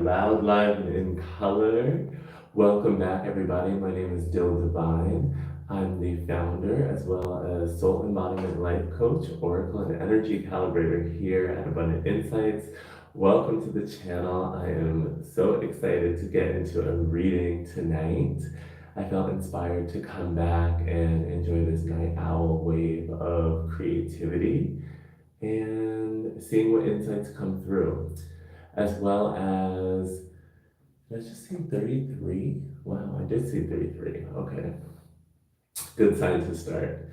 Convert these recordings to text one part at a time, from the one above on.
loud, live, and in color. Welcome back, everybody. My name is Dil Divine. I'm the founder as well as Soul Embodiment Life Coach, Oracle, and Energy Calibrator here at Abundant Insights. Welcome to the channel. I am so excited to get into a reading tonight. I felt inspired to come back and enjoy this night owl wave of creativity and seeing what insights come through, as well as, did I just see 33? Wow, I did see 33. Okay, good sign to start.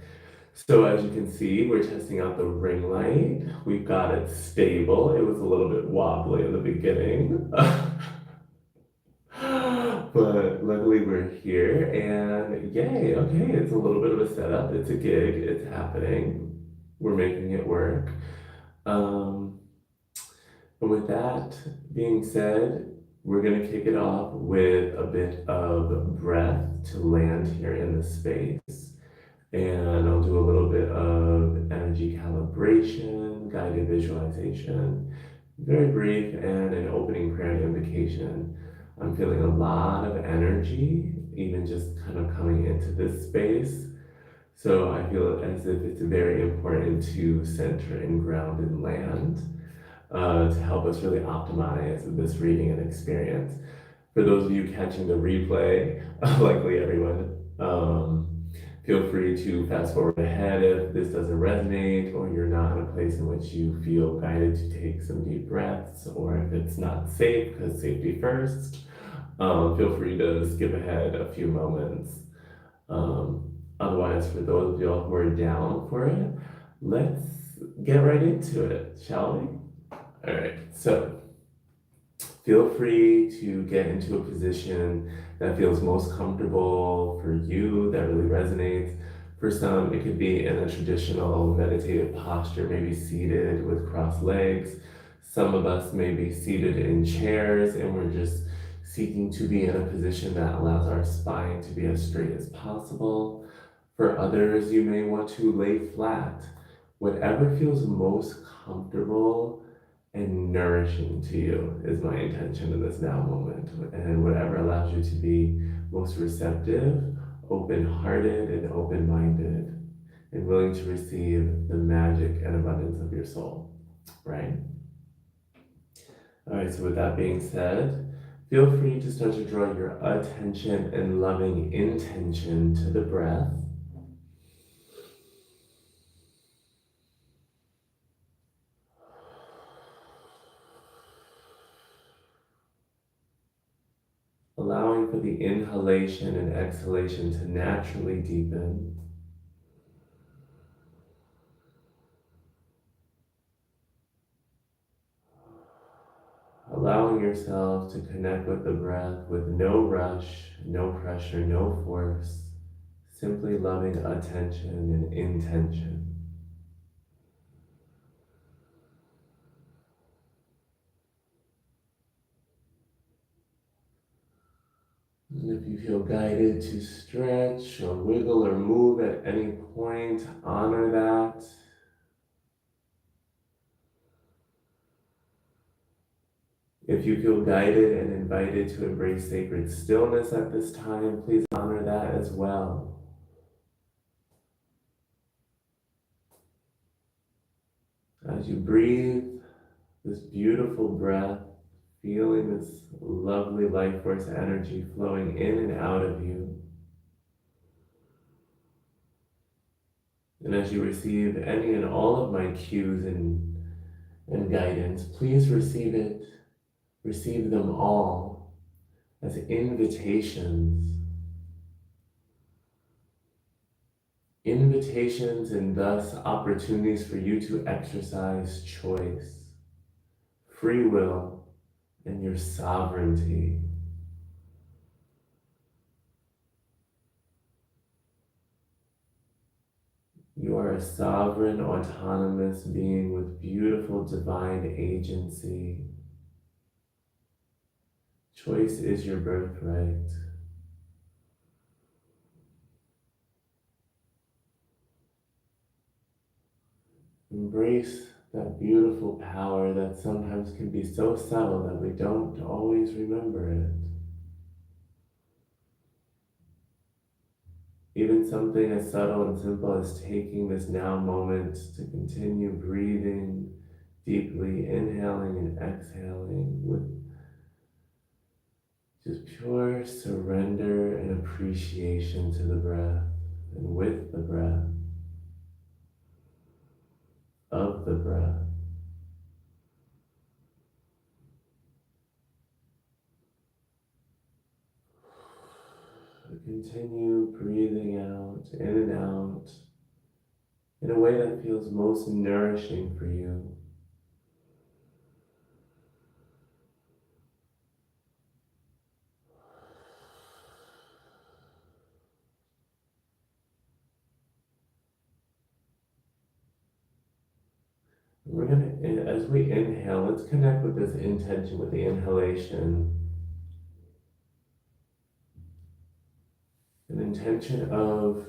So as you can see, we're testing out the ring light. We've got it stable. It was a little bit wobbly in the beginning. But luckily we're here, and yay, okay, it's a little bit of a setup. It's a gig, it's happening. We're making it work. And with that being said, we're going to kick it off with a bit of breath to land here in the space. And I'll do a little bit of energy calibration, guided visualization, very brief, and an opening prayer and invocation. I'm feeling a lot of energy, even just kind of coming into this space. So I feel as if it's very important to center and ground and land to help us really optimize this reading and experience. For those of you catching the replay, likely everyone, feel free to fast forward ahead if this doesn't resonate, or you're not in a place in which you feel guided to take some deep breaths, or if it's not safe, because safety first, feel free to skip ahead a few moments. Otherwise, for those of y'all who are down for it, let's get right into it, shall we? All right, so feel free to get into a position that feels most comfortable for you, that really resonates. For some, it could be in a traditional meditative posture, maybe seated with crossed legs. Some of us may be seated in chairs, and we're just seeking to be in a position that allows our spine to be as straight as possible. For others, you may want to lay flat. Whatever feels most comfortable and nourishing to you is my intention in this now moment, and whatever allows you to be most receptive, open-hearted, and open-minded, and willing to receive the magic and abundance of your soul, right? All right, so with that being said, feel free to start to draw your attention and loving intention to the breath. Allowing for the inhalation and exhalation to naturally deepen. Allowing yourself to connect with the breath with no rush, no pressure, no force, simply loving attention and intention. And if you feel guided to stretch or wiggle or move at any point, honor that. If you feel guided and invited to embrace sacred stillness at this time, please honor that as well. As you breathe this beautiful breath, feeling this lovely life force energy flowing in and out of you. And as you receive any and all of my cues and guidance, please receive it, receive them all as invitations. Invitations and thus opportunities for you to exercise choice, free will, and your sovereignty. You are a sovereign, autonomous being with beautiful divine agency. Choice is your birthright. Embrace that beautiful power that sometimes can be so subtle that we don't always remember it. Even something as subtle and simple as taking this now moment to continue breathing deeply, inhaling and exhaling with just pure surrender and appreciation to the breath, and with the breath, of the breath. Continue breathing out, in and out, in a way that feels most nourishing for you. We're going to, as we inhale, let's connect with this intention, with the inhalation. An intention of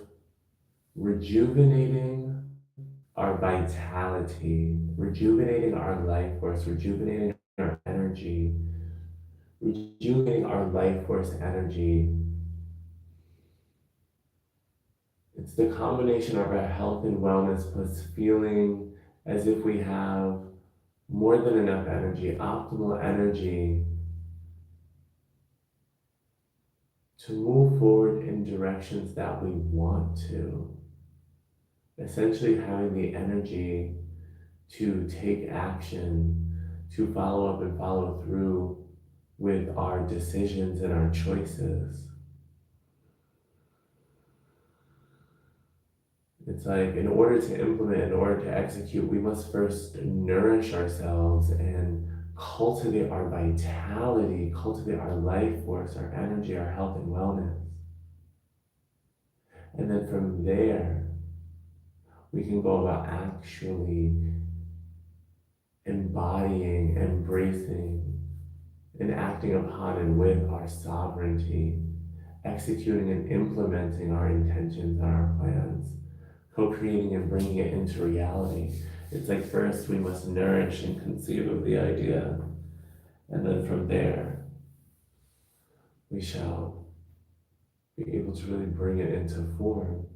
rejuvenating our vitality, rejuvenating our life force, rejuvenating our energy, rejuvenating our life force energy. It's the combination of our health and wellness plus feeling as if we have more than enough energy, optimal energy to move forward in directions that we want to. Essentially having the energy to take action, to follow up and follow through with our decisions and our choices. It's like in order to implement, in order to execute, we must first nourish ourselves and cultivate our vitality, cultivate our life force, our energy, our health and wellness. And then from there, we can go about actually embodying, embracing, and acting upon and with our sovereignty, executing and implementing our intentions and our plans, co-creating and bringing it into reality. It's like first we must nourish and conceive of the idea, and then from there we shall be able to really bring it into form.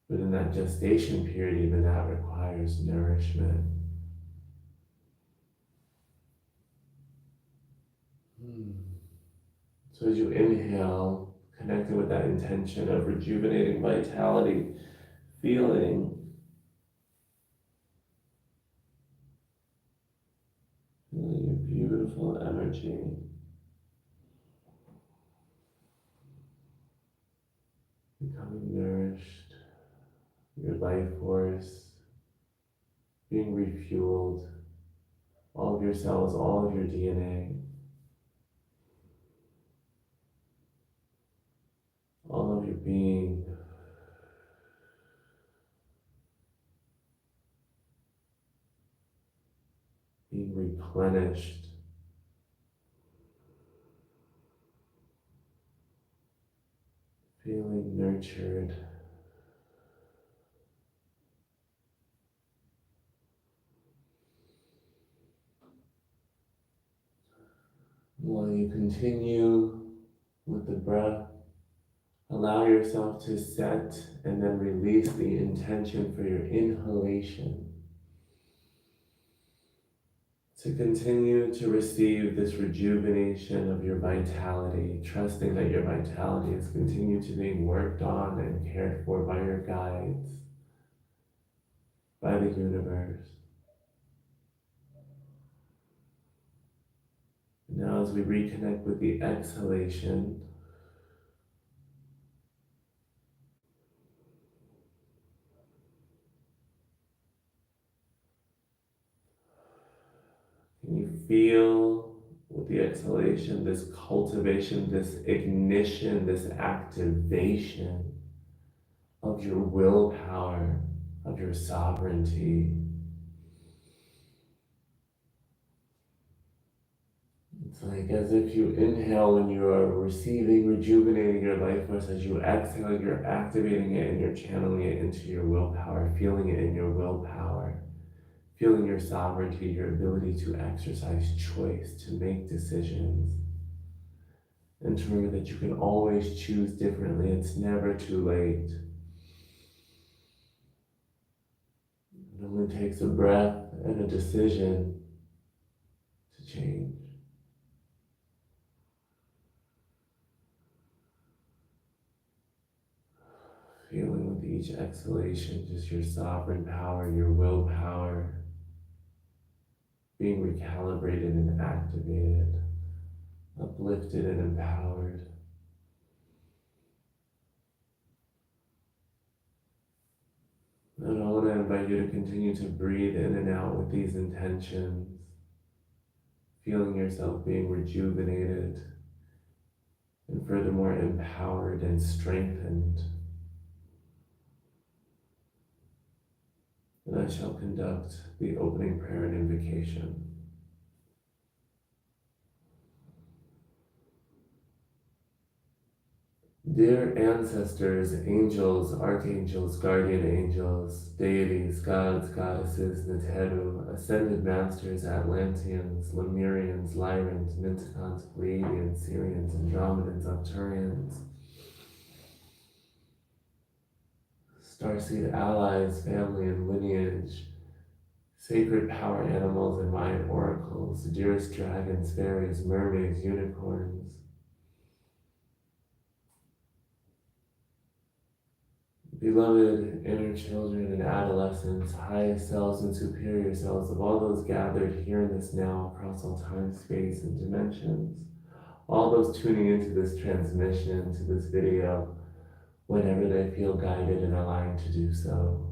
But in that gestation period, even that requires nourishment. So as you inhale, connecting with that intention of rejuvenating vitality, feeling your beautiful energy. Becoming nourished, your life force being refueled, all of your cells, all of your DNA, all of your being being replenished. Feeling nurtured. While you continue with the breath, allow yourself to set and then release the intention for your inhalation. To continue to receive this rejuvenation of your vitality, trusting that your vitality is continuing to being worked on and cared for by your guides, by the universe. Now as we reconnect with the exhalation, can you feel with the exhalation this cultivation, this ignition, this activation of your willpower, of your sovereignty? It's like as if you inhale and you are receiving, rejuvenating your life force. As you exhale, you're activating it and you're channeling it into your willpower, feeling it in your willpower, feeling your sovereignty, your ability to exercise choice, to make decisions, and to remember that you can always choose differently. It's never too late. It only takes a breath and a decision to change. Feeling with each exhalation just your sovereign power, your willpower being recalibrated and activated, uplifted and empowered. And I want to invite you to continue to breathe in and out with these intentions, feeling yourself being rejuvenated and furthermore empowered and strengthened. And I shall conduct the opening prayer and invocation. Dear ancestors, angels, archangels, guardian angels, deities, gods, goddesses, Neteru, ascended masters, Atlanteans, Lemurians, Lyrans, Minticons, Pleiadians, Syrians, Andromedans, Arcturians, starseed allies, family and lineage, sacred power animals and Mayan oracles, dearest dragons, fairies, mermaids, unicorns, beloved inner children and adolescents, highest selves and superior selves of all those gathered here in this now across all time, space, and dimensions, all those tuning into this transmission, to this video, whenever they feel guided and aligned to do so.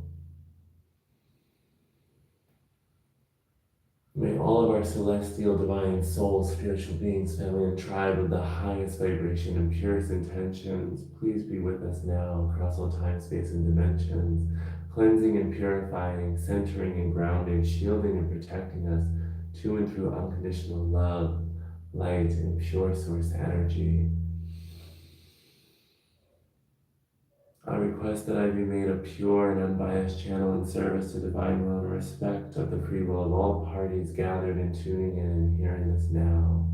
May all of our celestial, divine souls, spiritual beings, family, and tribe of the highest vibration and purest intentions please be with us now across all time, space, and dimensions, cleansing and purifying, centering and grounding, shielding and protecting us to and through unconditional love, light, and pure source energy. I request that I be made a pure and unbiased channel in service to divine will and respect of the free will of all parties gathered and tuning in and hearing this now.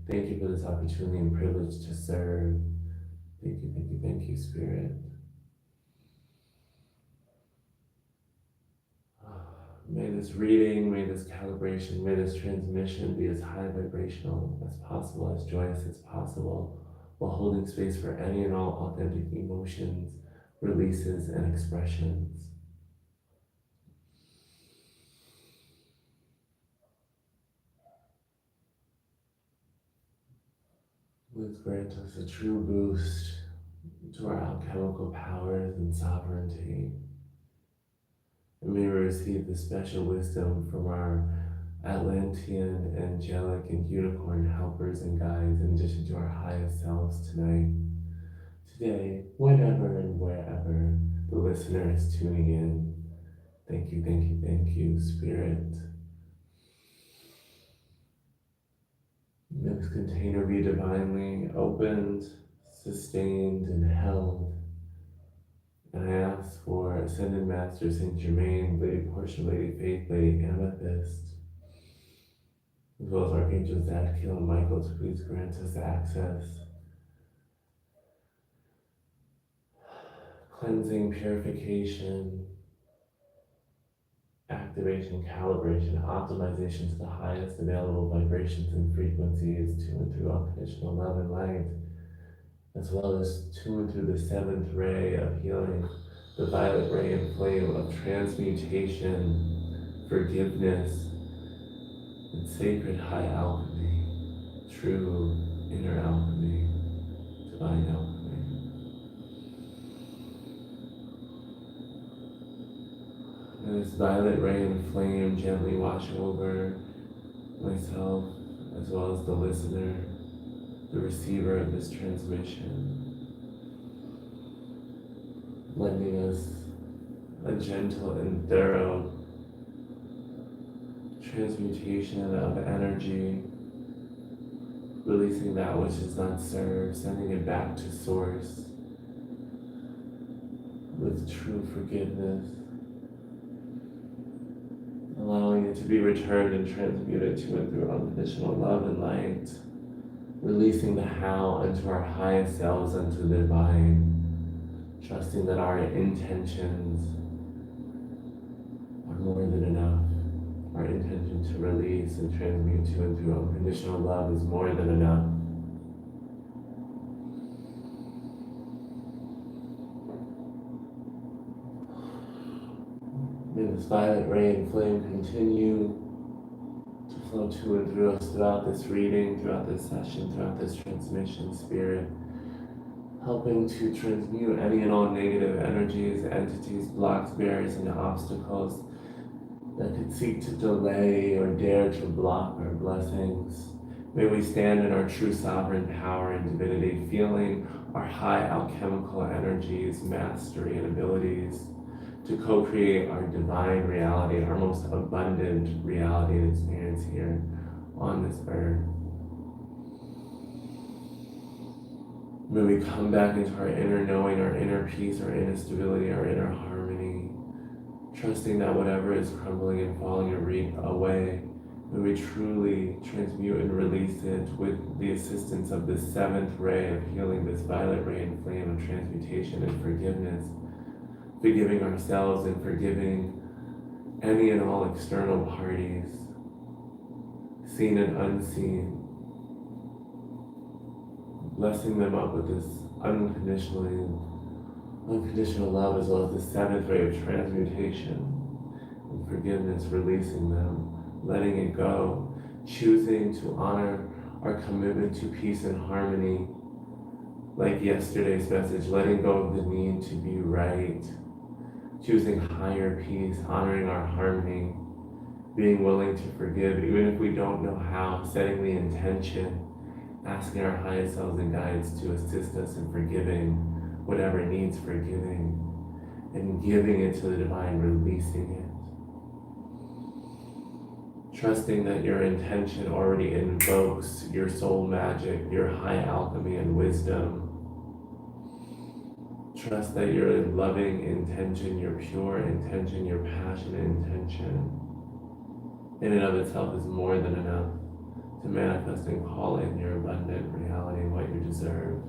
Thank you for this opportunity and privilege to serve. Thank you, Spirit. May this reading, may this calibration, may this transmission be as high vibrational as possible, as joyous as possible, while holding space for any and all authentic emotions, releases, and expressions. Please grant us a true boost to our alchemical powers and sovereignty. And may we receive the special wisdom from our Atlantean, angelic, and unicorn helpers and guides, in addition to our highest selves tonight. Today, whenever and wherever the listener is tuning in. Thank you, Spirit. May this container be divinely opened, sustained, and held. And I ask for Ascended Master Saint Germain, Lady Portia, Lady Faith, Lady Amethyst, as well as Archangels Zadkiel and Michael, to please grant us access. Cleansing, purification, activation, calibration, optimization to the highest available vibrations and frequencies to and through unconditional love and light, as well as to and through the seventh ray of healing, the violet ray and flame of transmutation, forgiveness, and sacred high alchemy, true inner alchemy, divine alchemy. And this violet ray and flame gently wash over myself, as well as the listener, the receiver of this transmission, lending us a gentle and thorough transmutation of energy, releasing that which does not serve, sending it back to source with true forgiveness, allowing only to be returned and transmuted to and through unconditional love and light, releasing the how unto our highest selves, unto the divine, trusting that our intentions are more than enough. Our intention to release and transmute to and through unconditional love is more than enough. May this violet ray and flame continue to flow to and through us throughout this reading, throughout this session, throughout this transmission, Spirit, helping to transmute any and all negative energies, entities, blocks, barriers, and obstacles that could seek to delay or dare to block our blessings. May we stand in our true sovereign power and divinity, feeling our high alchemical energies, mastery, and abilities to co-create our divine reality, our most abundant reality and experience here on this earth. May we come back into our inner knowing, our inner peace, our inner stability, our inner harmony, trusting that whatever is crumbling and falling away, may we truly transmute and release it with the assistance of this seventh ray of healing, this violet ray and flame of transmutation and forgiveness, forgiving ourselves and forgiving any and all external parties, seen and unseen, blessing them up with this unconditional love, as well as the seventh ray of transmutation and forgiveness, releasing them, letting it go, choosing to honor our commitment to peace and harmony, like yesterday's message, letting go of the need to be right, choosing higher peace, honoring our harmony, being willing to forgive, even if we don't know how, setting the intention, asking our highest selves and guides to assist us in forgiving whatever needs forgiving, and giving it to the divine, releasing it. Trusting that your intention already invokes your soul magic, your high alchemy and wisdom. Trust that your loving intention, your pure intention, your passionate intention, in and of itself is more than enough to manifest and call in your abundant reality and what you deserve.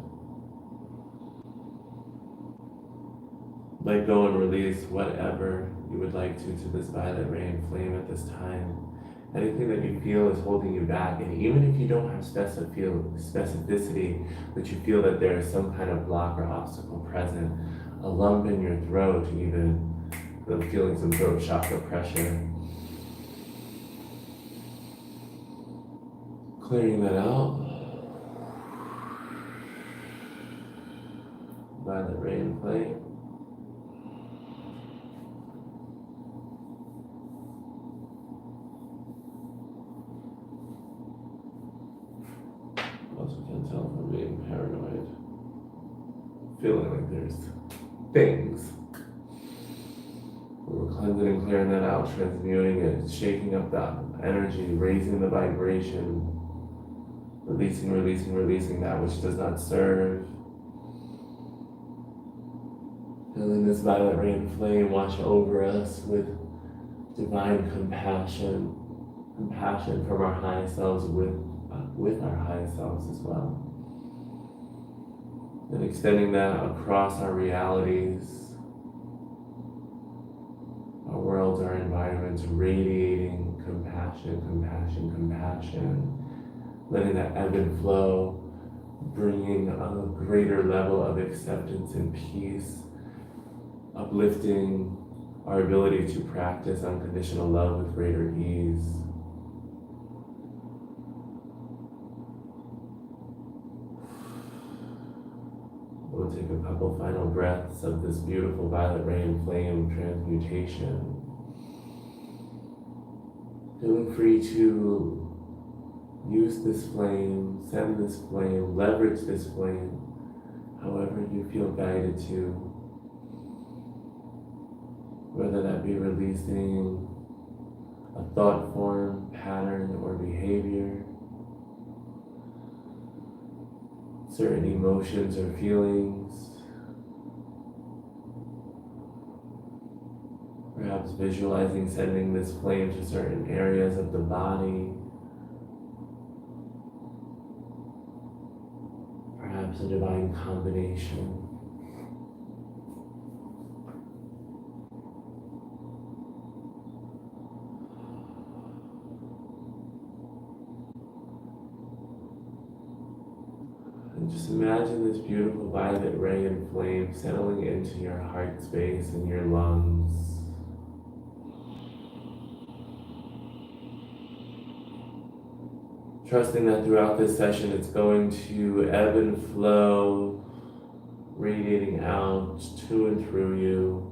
Let go and release whatever you would like to this violet ray and flame at this time. Anything that you feel is holding you back, and even if you don't have specificity, but you feel that there is some kind of block or obstacle present, a lump in your throat, even feeling some throat chakra pressure, clearing that out. Violet ray and flame. Also can tell from being paranoid, feeling like there's things. We're cleansing and clearing that out, transmuting it, shaking up that energy, raising the vibration, releasing that which does not serve. Feeling this violet ray and flame wash over us with divine compassion from our highest selves with our highest selves as well. And extending that across our realities, our worlds, our environments, radiating compassion, letting that ebb and flow, bringing a greater level of acceptance and peace, uplifting our ability to practice unconditional love with greater ease. We'll take a couple final breaths of this beautiful violet ray and flame transmutation. Feeling free to use this flame, send this flame, leverage this flame, however you feel guided to. Whether that be releasing a thought form, pattern, or behavior, certain emotions or feelings, perhaps perhaps visualizing sending this flame to certain areas of the body. Perhaps a divine combination. And just imagine this beautiful violet ray and flame settling into your heart space and your lungs. Trusting that throughout this session it's going to ebb and flow, radiating out to and through you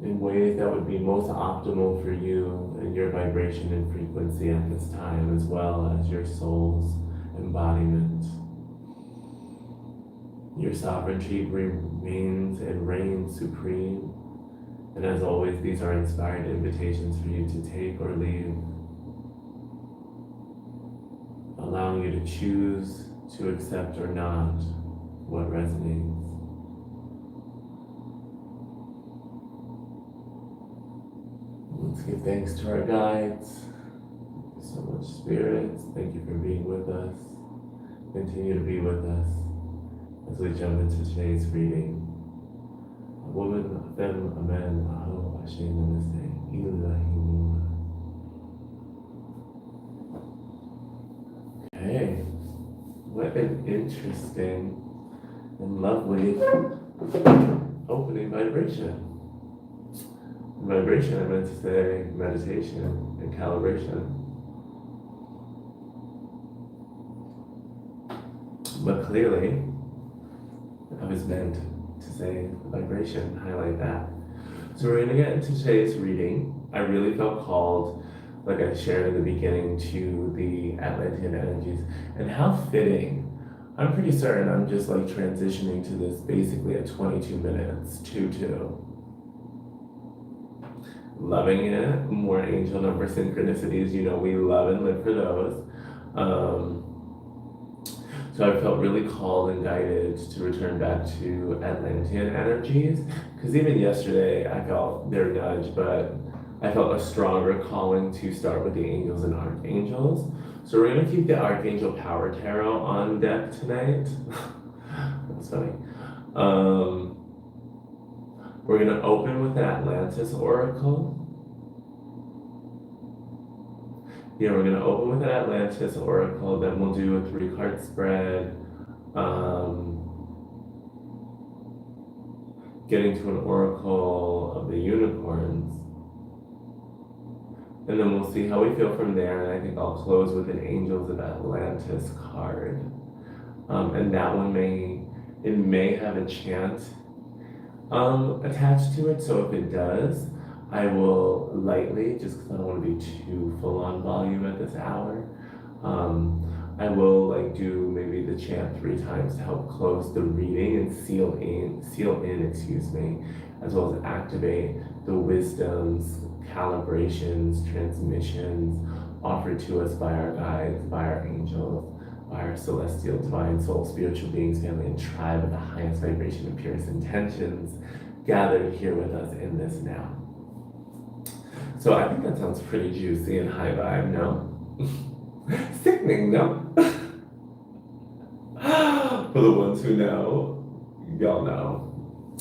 in ways that would be most optimal for you and your vibration and frequency at this time, as well as your soul's embodiment. Your sovereignty remains and reigns supreme. And as always, these are inspired invitations for you to take or leave, allowing you to choose to accept or not what resonates. Let's give thanks to our guides. Thank you so much, spirits. Thank you for being with us. Continue to be with us as we jump into today's reading. A woman, a femme, a man, a ho, a shin, namaste, ilahimura. Okay, what an interesting and lovely opening vibration. Vibration, I meant to say meditation and calibration. But clearly, I was meant to say vibration, highlight that. So we're going to get into today's reading. I really felt called, like I shared in the beginning, to the Atlantean energies. And how fitting. I'm pretty certain I'm just like transitioning to this basically at 22 minutes, 2-2. Loving it. More angel number synchronicities. You know, we love and live for those. So I felt really called and guided to return back to Atlantean energies. Because even yesterday I felt their nudge, but I felt a stronger calling to start with the angels and archangels. So we're going to keep the Archangel Power Tarot on deck tonight. That's funny. We're going to open with the Atlantis Oracle. Yeah, we're going to open with an Atlantis Oracle, then we'll do a 3-card spread, getting to an Oracle of the Unicorns, and then we'll see how we feel from there, and I think I'll close with an Angels of Atlantis card, and that one may have a chant attached to it, so if it does, I will lightly, just because I don't want to be too full on volume at this hour, I will like do maybe the chant 3 times to help close the reading and seal in, as well as activate the wisdoms, calibrations, transmissions offered to us by our guides, by our angels, by our celestial, divine soul, spiritual beings, family, and tribe of the highest vibration and purest intentions gathered here with us in this now. So I think that sounds pretty juicy and high vibe, no? Sickening, no? For the ones who know, y'all know.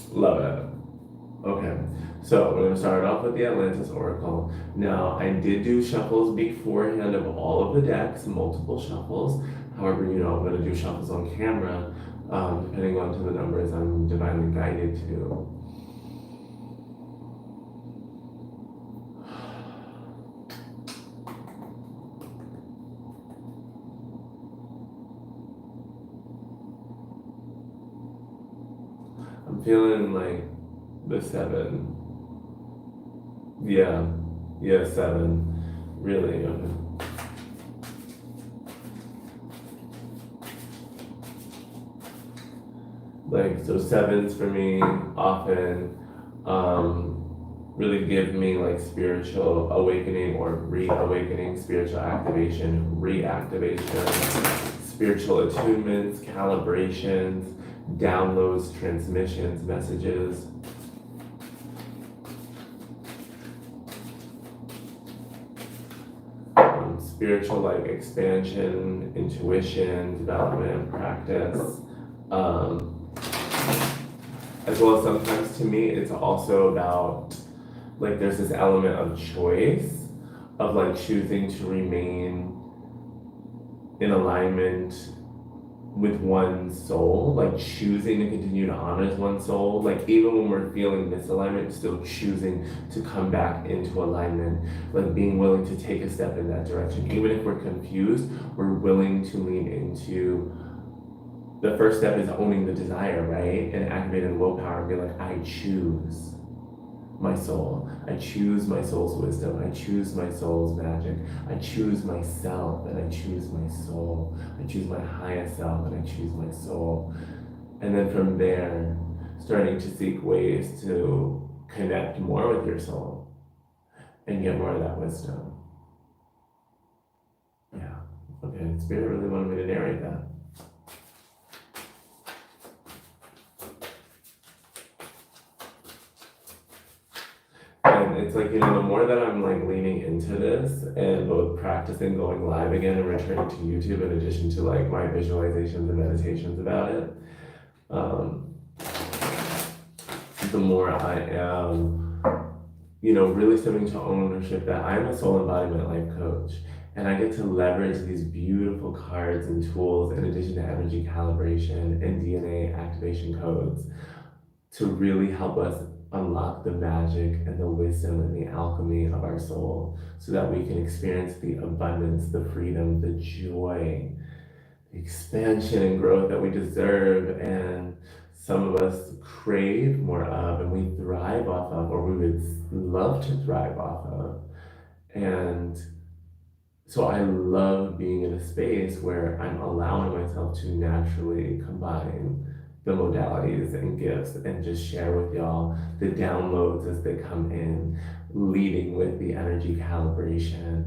Love it. Okay, so we're going to start off with the Atlantis Oracle. Now, I did do shuffles beforehand of all of the decks, multiple shuffles. However, you know, I'm going to do shuffles on camera, depending on to the numbers I'm divinely guided to. I'm feeling like the 7. Yeah, 7. Really, okay. Like, so 7s for me often really give me like spiritual awakening or reawakening, spiritual activation, reactivation, spiritual attunements, calibrations, downloads, transmissions, messages. Spiritual like expansion, intuition, development, practice. As well as sometimes to me, it's also about like there's this element of choice of like choosing to remain in alignment with one's soul, like choosing to continue to honor one's soul, like even when we're feeling misalignment, still choosing to come back into alignment, like being willing to take a step in that direction. Even if we're confused, we're willing to lean into the first step is owning the desire, right? And activating the willpower and be like, I choose my soul. I choose my soul's wisdom. I choose my soul's magic. I choose myself and I choose my soul. I choose my highest self and I choose my soul. And then from there, starting to seek ways to connect more with your soul and get more of that wisdom. Yeah. Okay, Spirit really wanted me to narrate that. And it's like, you know, the more that I'm like leaning into this and both practicing going live again and returning to YouTube in addition to like my visualizations and meditations about it, the more I am, you know, really stepping to ownership that I'm a soul embodiment life coach. And I get to leverage these beautiful cards and tools in addition to energy calibration and DNA activation codes to really help us unlock the magic and the wisdom and the alchemy of our soul so that we can experience the abundance, the freedom, the joy, the expansion and growth that we deserve and some of us crave more of and we thrive off of, or we would love to thrive off of. And so I love being in a space where I'm allowing myself to naturally combine the modalities and gifts and just share with y'all the downloads as they come in, leading with the energy calibration,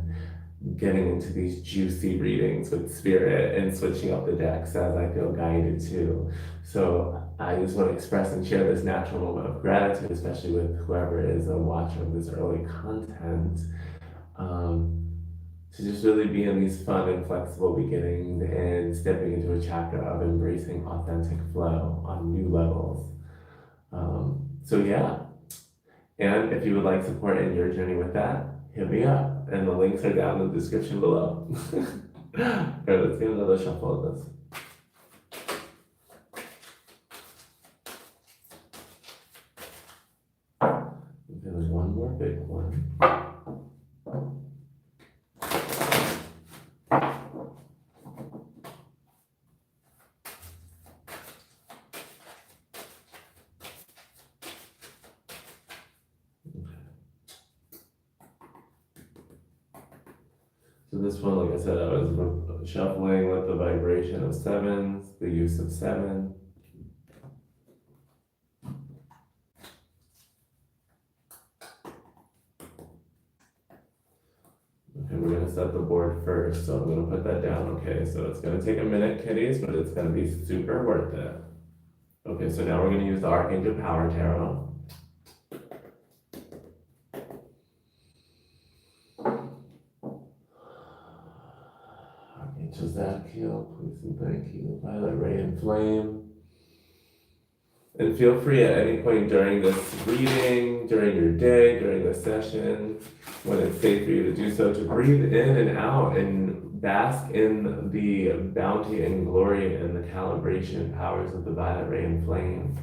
getting into these juicy readings with spirit and switching up the decks as I feel guided to. So I just want to express and share this natural moment of gratitude, especially with whoever is a watcher of this early content. To just really be in these fun and flexible beginnings and stepping into a chapter of embracing authentic flow on new levels. So yeah, and if you would like support in your journey with that, hit me up, and the links are down in the description below. All right, let's get another shuffle of this. There's one more big one. So this one, like I said, I was shuffling with the vibration of sevens, the use of seven. Okay, we're gonna set the board first, so I'm gonna put that down. Okay, so it's gonna take a minute, kitties, but it's gonna be super worth it. Okay, so now we're gonna use the Archangel Power Tarot. Zadkiel, please and thank you. Violet Ray and Flame. And feel free at any point during this reading, during your day, during the session, when it's safe for you to do so, to breathe in and out and bask in the bounty and glory and the calibration powers of the Violet Ray and Flame.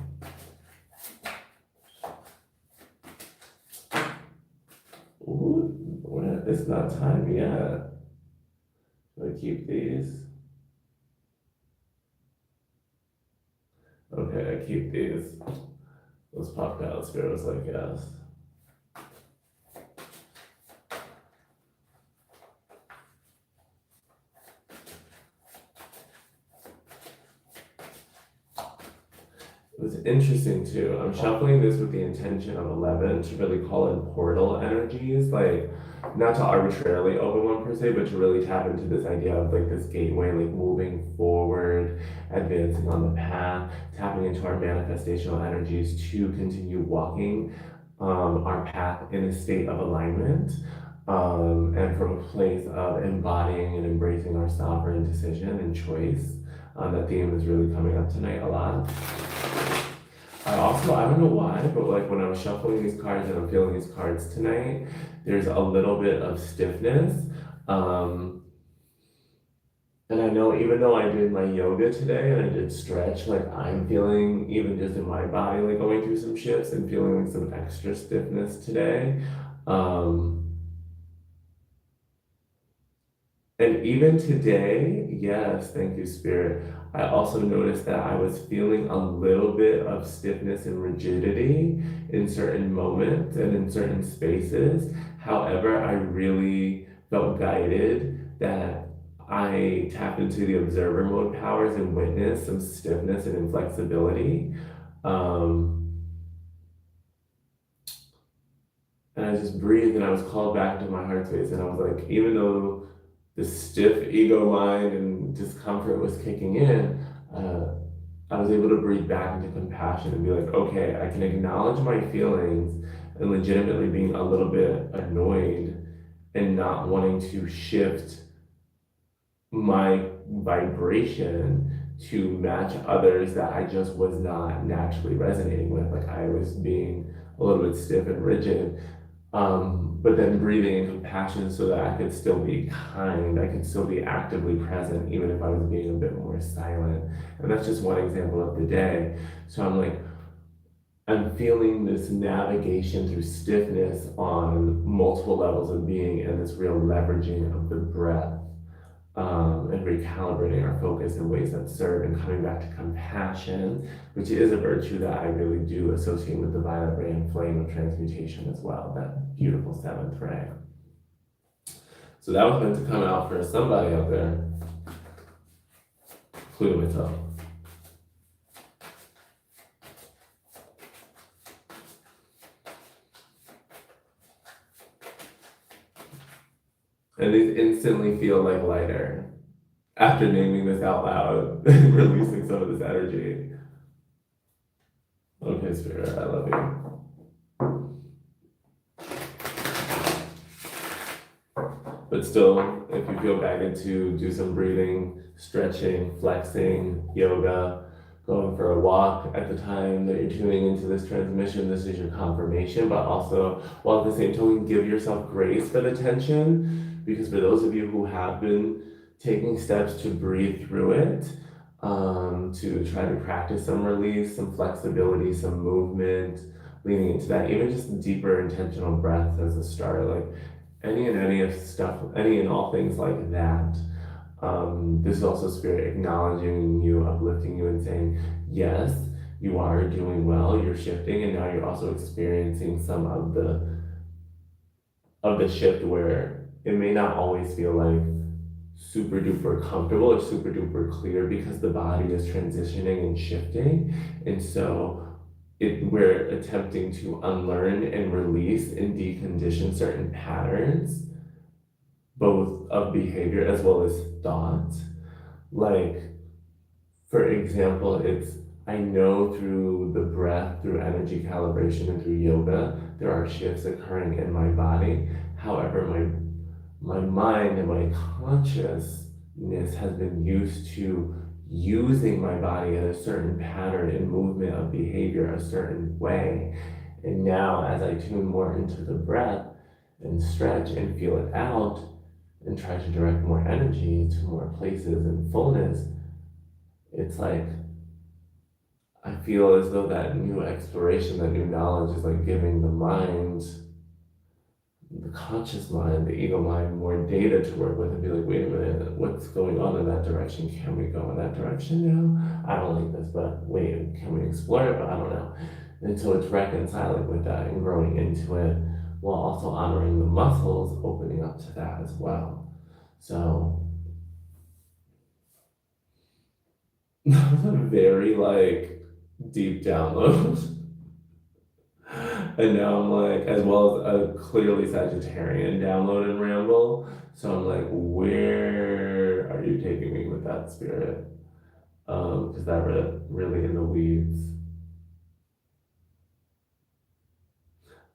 Ooh, it's not time yet. I keep these. Okay, I keep these. Those popped out. Spirit was like, yes. It was interesting too. I'm shuffling this with the intention of 11 to really call in portal energies, like not to arbitrarily open one per se, but to really tap into this idea of like this gateway, like moving forward, advancing on the path, tapping into our manifestational energies to continue walking our path in a state of alignment, and from a place of embodying and embracing our sovereign decision and choice. That theme is really coming up tonight a lot. I don't know why, but like when I was shuffling these cards and I'm feeling these cards tonight, there's a little bit of stiffness. And I know even though I did my yoga today and I did stretch, like I'm feeling even just in my body, like going through some shifts and feeling like some extra stiffness today. And even today, yes, thank you, Spirit. I also noticed that I was feeling a little bit of stiffness and rigidity in certain moments and in certain spaces. However, I really felt guided that I tapped into the observer mode powers and witnessed some stiffness and inflexibility. And I just breathed and I was called back to my heart space. And I was like, even though the stiff ego mind and discomfort was kicking in, I was able to breathe back into compassion and be like, okay, I can acknowledge my feelings and legitimately being a little bit annoyed and not wanting to shift my vibration to match others that I just was not naturally resonating with. Like I was being a little bit stiff and rigid, but then breathing in compassion so that I could still be kind, I could still be actively present, even if I was being a bit more silent. And that's just one example of the day. So I'm like, I'm feeling this navigation through stiffness on multiple levels of being and this real leveraging of the breath, and recalibrating our focus in ways that serve and coming back to compassion, which is a virtue that I really do associate with the violet ray and flame of transmutation as well, that beautiful seventh ray. So that was meant to come out for somebody out there, including myself. And these instantly feel like lighter after naming this out loud and releasing some of this energy. Okay, Spirit, I love you. But still, if you feel guided to do some breathing, stretching, flexing, yoga, going for a walk at the time that you're tuning into this transmission, this is your confirmation, but also, while at the same time, give yourself grace for the tension, because for those of you who have been taking steps to breathe through it, to try to practice some release, some flexibility, some movement, leaning into that, even just deeper intentional breaths as a start, like any and all things like that. This is also Spirit acknowledging you, uplifting you, and saying, yes, you are doing well, you're shifting, and now you're also experiencing some of the shift where it may not always feel like super duper comfortable or super duper clear because the body is transitioning and shifting. And so we're attempting to unlearn and release and decondition certain patterns, both of behavior as well as thought. Like, for example, I know through the breath, through energy calibration, and through yoga, there are shifts occurring in my body. However, my mind and my consciousness has been used to using my body in a certain pattern and movement of behavior a certain way. And now, as I tune more into the breath and stretch and feel it out and try to direct more energy to more places and fullness, it's like I feel as though that new exploration, that new knowledge is like giving the mind, the conscious mind, the ego mind, more data to work with and be like, wait a minute, what's going on in that direction? Can we go in that direction now? I don't like this, but wait, can we explore it? But I don't know. And so it's reconciling with that and growing into it while also honoring the muscles, opening up to that as well. So that was a very like deep download. And now I'm like, as well as a clearly Sagittarian download and ramble. So I'm like, where are you taking me with that spirit? Because that really in the weeds.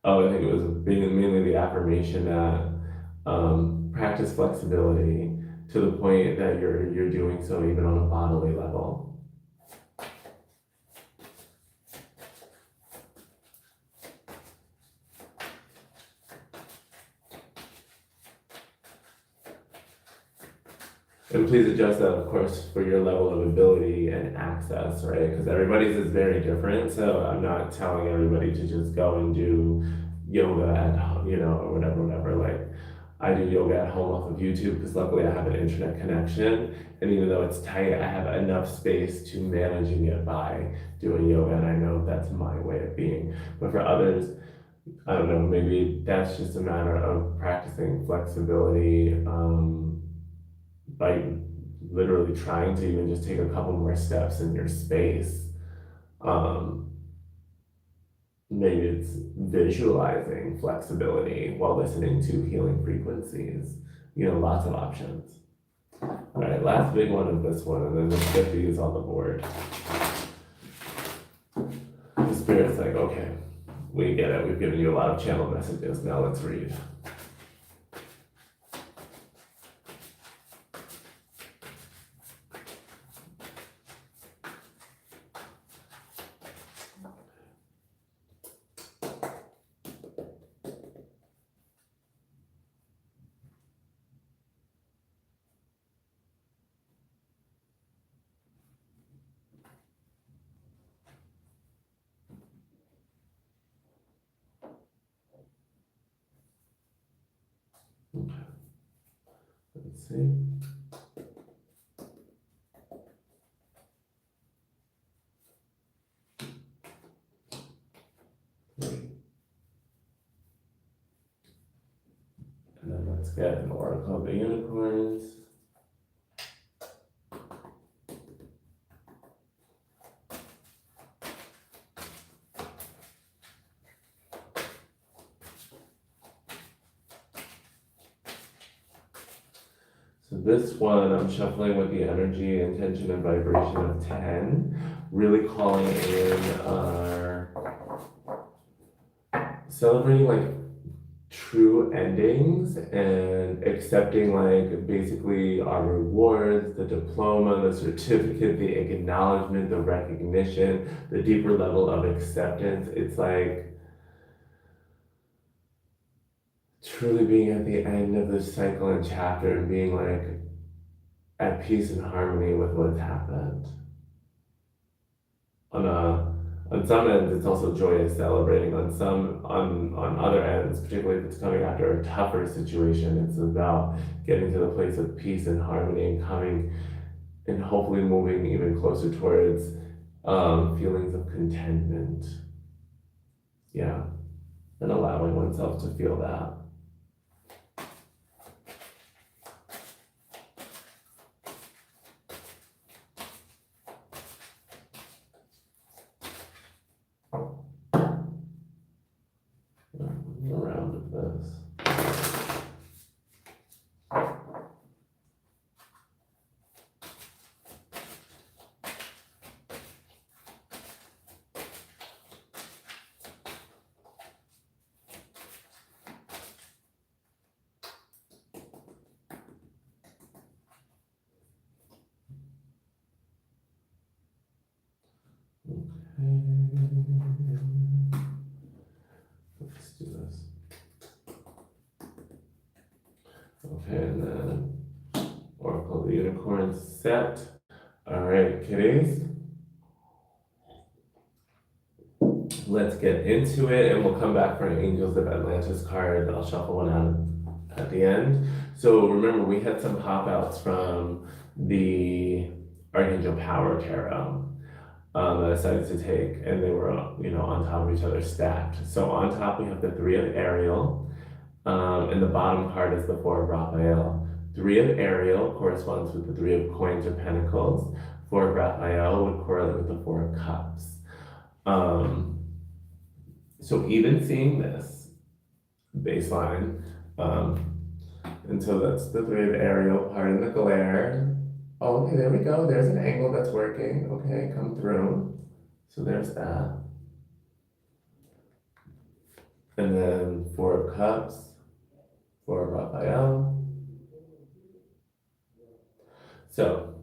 Oh, I think it was being mainly the affirmation that practice flexibility to the point that you're doing so even on a bodily level. And please adjust that, of course, for your level of ability and access, right? Because everybody's is very different. So I'm not telling everybody to just go and do yoga at home, or whatever. Like, I do yoga at home off of YouTube because luckily I have an internet connection. And even though it's tight, I have enough space to managing it by doing yoga. And I know that's my way of being. But for others, I don't know, maybe that's just a matter of practicing flexibility. By literally trying to even just take a couple more steps in your space. Um, Maybe it's visualizing flexibility while listening to healing frequencies. Lots of options. All right, last big one of this one, and then let's get these on the board. The spirit's like, okay, we get it. We've given you a lot of channel messages. Now let's read. Okay. Let's see. And then let's get an Oracle of the Unicorns. So this one, I'm shuffling with the energy, intention, and vibration of 10, really calling in our celebrating like true endings and accepting like basically our rewards, the diploma, the certificate, the acknowledgement, the recognition, the deeper level of acceptance. It's like truly being at the end of the cycle and chapter and being like at peace and harmony with what's happened. On some ends, it's also joyous celebrating. On other ends, particularly if it's coming after a tougher situation, it's about getting to the place of peace and harmony and coming and hopefully moving even closer towards feelings of contentment. Yeah, and allowing oneself to feel that. A round of this. Let's do this. Okay, and then Oracle of the Unicorn set. All right, kitties. Let's get into it, and we'll come back for an Angels of Atlantis card. I'll shuffle one out at the end. So remember, we had some pop outs from the Archangel Power Tarot. That I decided to take, and they were, on top of each other stacked. So on top we have the Three of Ariel, and the bottom card is the Four of Raphael. Three of Ariel corresponds with the Three of Coins or Pentacles. Four of Raphael would correlate with the Four of Cups. So even seeing this baseline, and so that's the three of Ariel, part in the glare. Oh, okay, there we go. There's an angle that's working. Okay, come through. So there's that. And then Four of Cups, Four of Raphael. So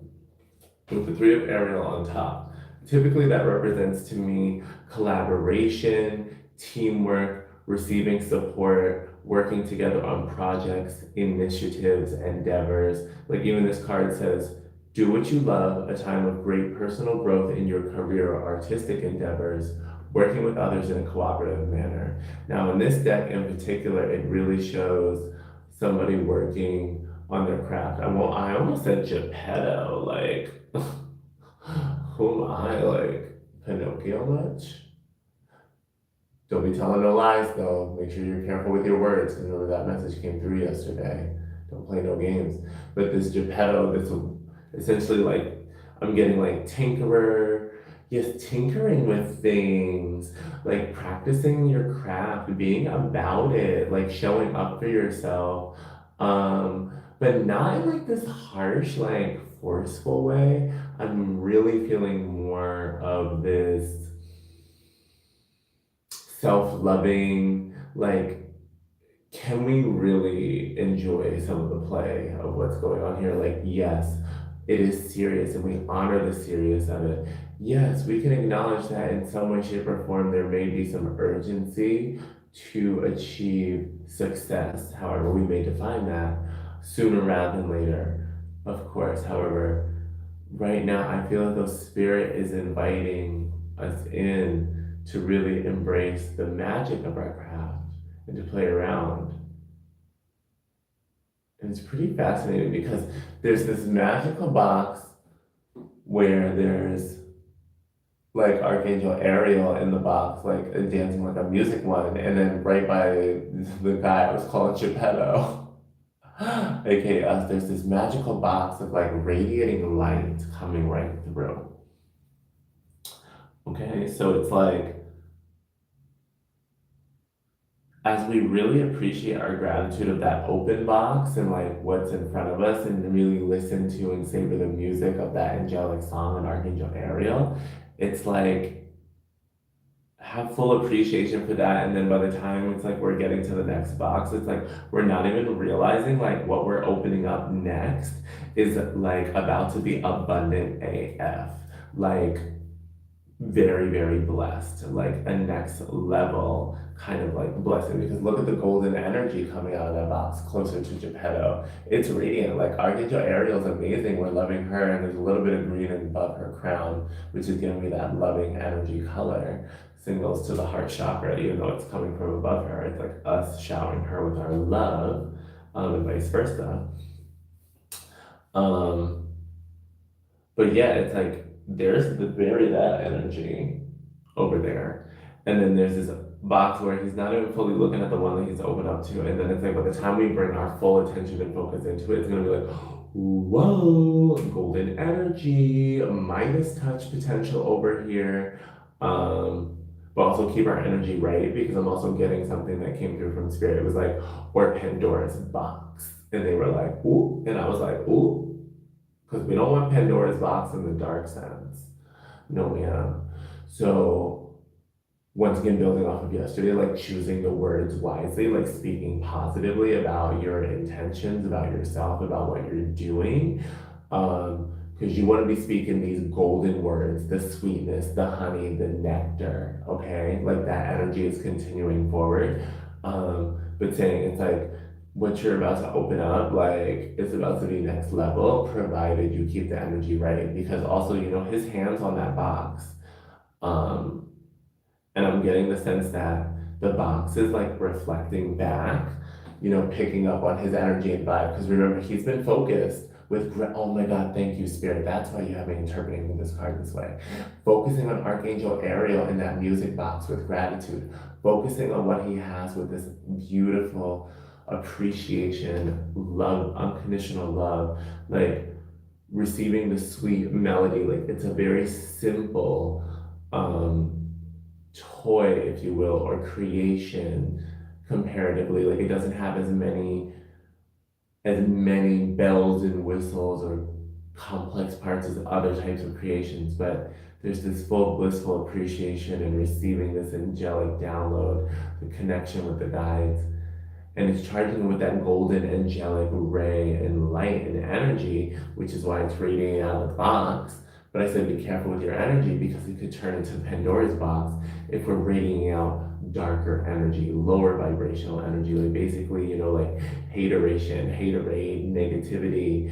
with the three of Ariel on top, typically that represents to me collaboration, teamwork, receiving support, working together on projects, initiatives, endeavors. Like even this card says, do what you love, a time of great personal growth in your career or artistic endeavors, working with others in a cooperative manner. Now, in this deck in particular, it really shows somebody working on their craft. I almost said Geppetto, like, who am I, like, Pinocchio much? Don't be telling no lies, though. Make sure you're careful with your words, because remember that message came through yesterday. Don't play no games. But this Geppetto, this essentially like, I'm getting like tinkerer, yes, tinkering with things, like practicing your craft, being about it, like showing up for yourself. But not in like this harsh, like forceful way. I'm really feeling more of this self-loving, like, can we really enjoy some of the play of what's going on here? Like, yes, it is serious and we honor the seriousness of it. Yes, we can acknowledge that in some way, shape, or form there may be some urgency to achieve success. However, we may define that sooner rather than later, of course. However, right now I feel as though spirit is inviting us in to really embrace the magic of our craft and to play around. And it's pretty fascinating because there's this magical box where there's like Archangel Ariel in the box, like dancing like a music one, and then right by the guy I was calling Geppetto, aka us, there's this magical box of like radiating light coming right through. Okay, so it's like as we really appreciate our gratitude of that open box and like what's in front of us and really listen to and savor the music of that angelic song and Archangel Ariel, it's like have full appreciation for that. And then by the time it's like we're getting to the next box, it's like we're not even realizing like what we're opening up next is like about to be abundant AF. Like very, very blessed, like a next level kind of like blessing. Because look at the golden energy coming out of that box closer to Geppetto. It's radiant. Like Archangel Ariel's amazing. We're loving her, and there's a little bit of green above her crown, which is giving me that loving energy color. Signals to the heart chakra, even though it's coming from above her. It's like us showering her with our love, and vice versa. Um, but yeah, it's like there's the bury that energy over there. And then there's this box where he's not even fully looking at the one that he's opened up to. And then it's like by the time we bring our full attention and focus into it, it's gonna be like, whoa, golden energy, Midas touch potential over here. But also keep our energy right because I'm also getting something that came through from spirit. It was like, or Pandora's box. And they were like, ooh. And I was like, ooh, because we don't want Pandora's box in the dark sense. No, ma'am. So once again, building off of yesterday, like choosing the words wisely, like speaking positively about your intentions, about yourself, about what you're doing. Because you want to be speaking these golden words, the sweetness, the honey, the nectar, okay? Like that energy is continuing forward. But saying it's like what you're about to open up, like it's about to be next level, provided you keep the energy right. Because also, you know, his hands on that box. Um, and I'm getting the sense that the box is like reflecting back, you know, picking up on his energy and vibe. Because remember, he's been focused with, oh my God, thank you, Spirit. That's why you have me interpreting this card this way. Focusing on Archangel Ariel in that music box with gratitude. Focusing on what he has with this beautiful appreciation, love, unconditional love, like receiving the sweet melody. Like it's a very simple, toy, if you will, or creation comparatively. Like it doesn't have as many bells and whistles or complex parts as other types of creations, but there's this full blissful appreciation and receiving this angelic download, the connection with the guides, and it's charging with that golden angelic ray and light and energy, which is why it's radiating out of the box. But I said be careful with your energy because it could turn into Pandora's box if we're radiating out darker energy, lower vibrational energy, like basically, like hateration, haterade, negativity,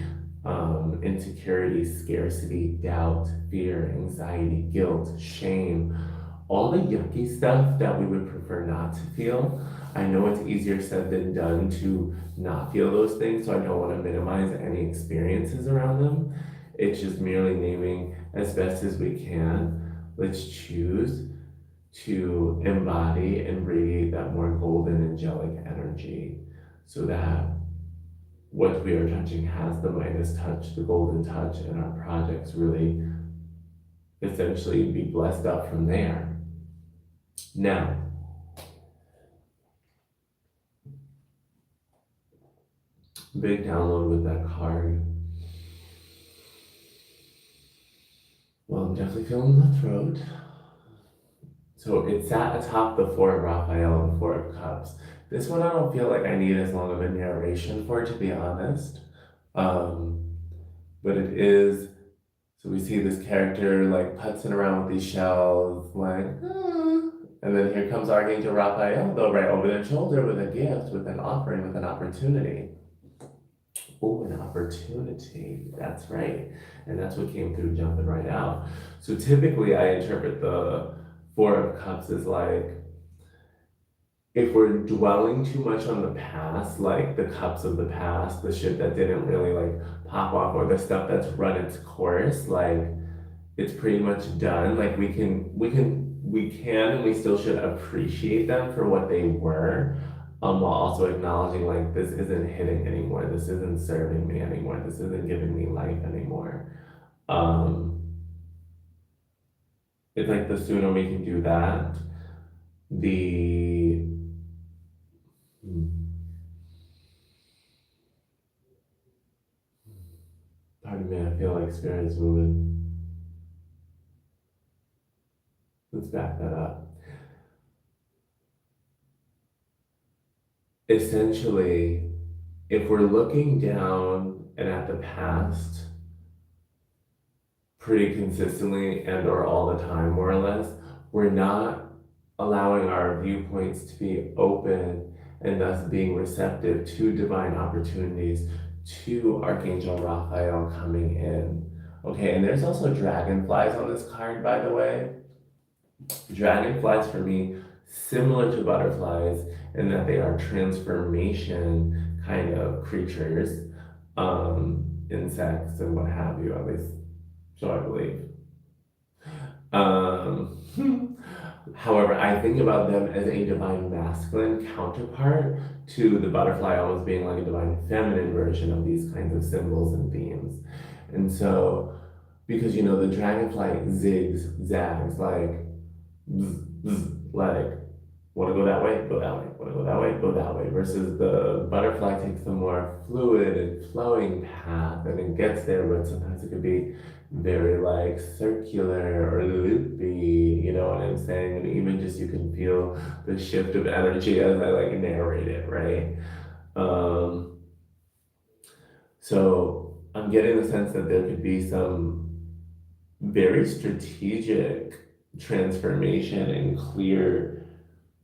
insecurity, scarcity, doubt, fear, anxiety, guilt, shame, all the yucky stuff that we would prefer not to feel. I know it's easier said than done to not feel those things, so I don't want to minimize any experiences around them. It's just merely naming as best as we can. Let's choose to embody and radiate that more golden angelic energy so that what we are touching has the Midas touch, the golden touch, and our projects really essentially be blessed up from there. Now, big download with that card. Well, I'm definitely feeling the throat. So it sat atop the Four of Raphael and Four of Cups. This one I don't feel like I need as long of a narration for, to be honest. But it is, so we see this character like putzing around with these shells, like, and then here comes Archangel Raphael, though, right over their shoulder with a gift, with an offering, with an opportunity. Oh, an opportunity. That's right. And that's what came through jumping right out. So typically I interpret the Four of Cups as like, if we're dwelling too much on the past, like the cups of the past, the shit that didn't really like pop off, or the stuff that's run its course, like it's pretty much done. Like we can, and we still should appreciate them for what they were, while also acknowledging like this isn't hitting anymore, this isn't serving me anymore, this isn't giving me life anymore. It's like the sooner we can do that, the pardon me, I feel like spirit is moving. Let's back that up. Essentially, if we're looking down and at the past pretty consistently and or all the time, more or less, we're not allowing our viewpoints to be open and thus being receptive to divine opportunities, to Archangel Raphael coming in. Okay, and there's also dragonflies on this card, by the way. Dragonflies for me, similar to butterflies in that they are transformation kind of creatures, insects and what have you, at least so I believe. However, I think about them as a divine masculine counterpart to the butterfly almost being like a divine feminine version of these kinds of symbols and themes. And so, because the dragonfly zags, like, like, want to go that way, go that way, want to go that way, go that way, versus the butterfly takes the more fluid and flowing path and it gets there, but sometimes it could be very like circular or loopy, you know what I'm saying? And even just you can feel the shift of energy as I like narrate it, right? So I'm getting the sense that there could be some very strategic transformation and clear,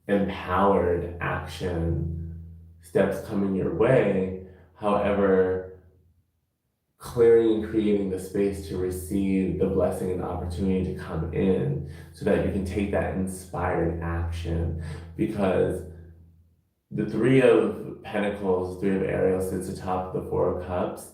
empowered action steps coming your way. However, clearing and creating the space to receive the blessing and the opportunity to come in so that you can take that inspired action. Because the Three of Pentacles, Three of Ariel sits atop the Four of Cups,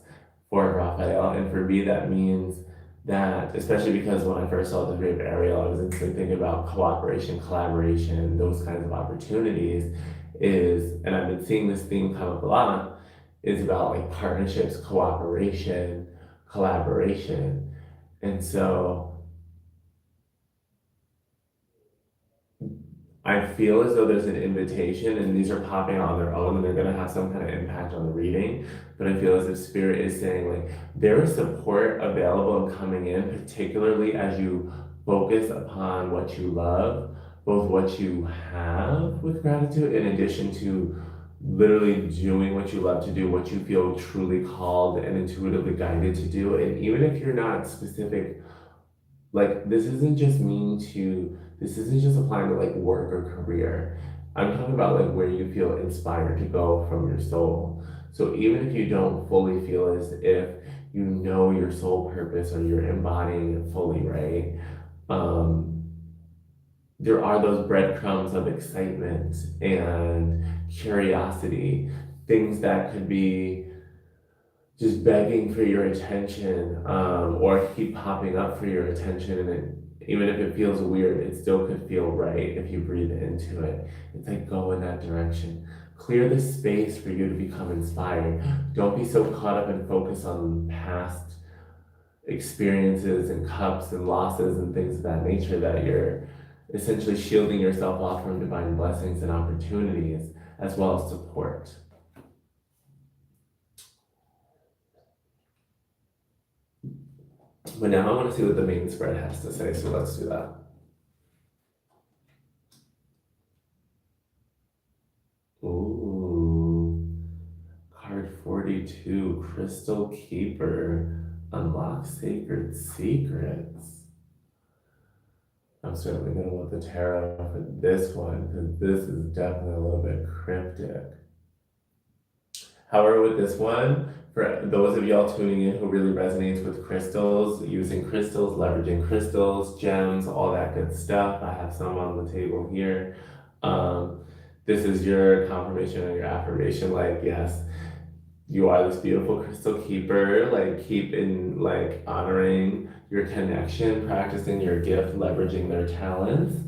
Four of Raphael, and for me that means that, especially because when I first saw the Three of Ariel, I was instantly thinking about cooperation, collaboration, those kinds of opportunities and I've been seeing this theme come up a lot, is about like partnerships, cooperation, collaboration. And so I feel as though there's an invitation, and these are popping on their own, and they're going to have some kind of impact on the reading. But I feel as if Spirit is saying, like, there is support available and coming in, particularly as you focus upon what you love, both what you have with gratitude, in addition to literally doing what you love to do, what you feel truly called and intuitively guided to do. And even if you're not specific, like, this isn't just applying to like work or career. I'm talking about like where you feel inspired to go from your soul. So even if you don't fully feel as if you know your soul purpose or you're embodying it fully, right? Um, there are those breadcrumbs of excitement and curiosity, things that could be just begging for your attention, or keep popping up for your attention. And even if it feels weird, it still could feel right if you breathe into it. It's like, go in that direction. Clear the space for you to become inspired. Don't be so caught up and focused on past experiences and cups and losses and things of that nature that you're essentially shielding yourself off from divine blessings and opportunities as well as support. But now I want to see what the main spread has to say, so let's do that. Ooh, card 42, Crystal Keeper, unlock sacred secrets. I'm certainly going to want the tarot for this one, because this is definitely a little bit cryptic. However, with this one, for those of y'all tuning in who really resonates with crystals, using crystals, leveraging crystals, gems, all that good stuff, I have some on the table here. This is your confirmation or your affirmation, like, yes, you are this beautiful crystal keeper, like, keep in, like, honoring your connection, practicing your gift, leveraging their talents.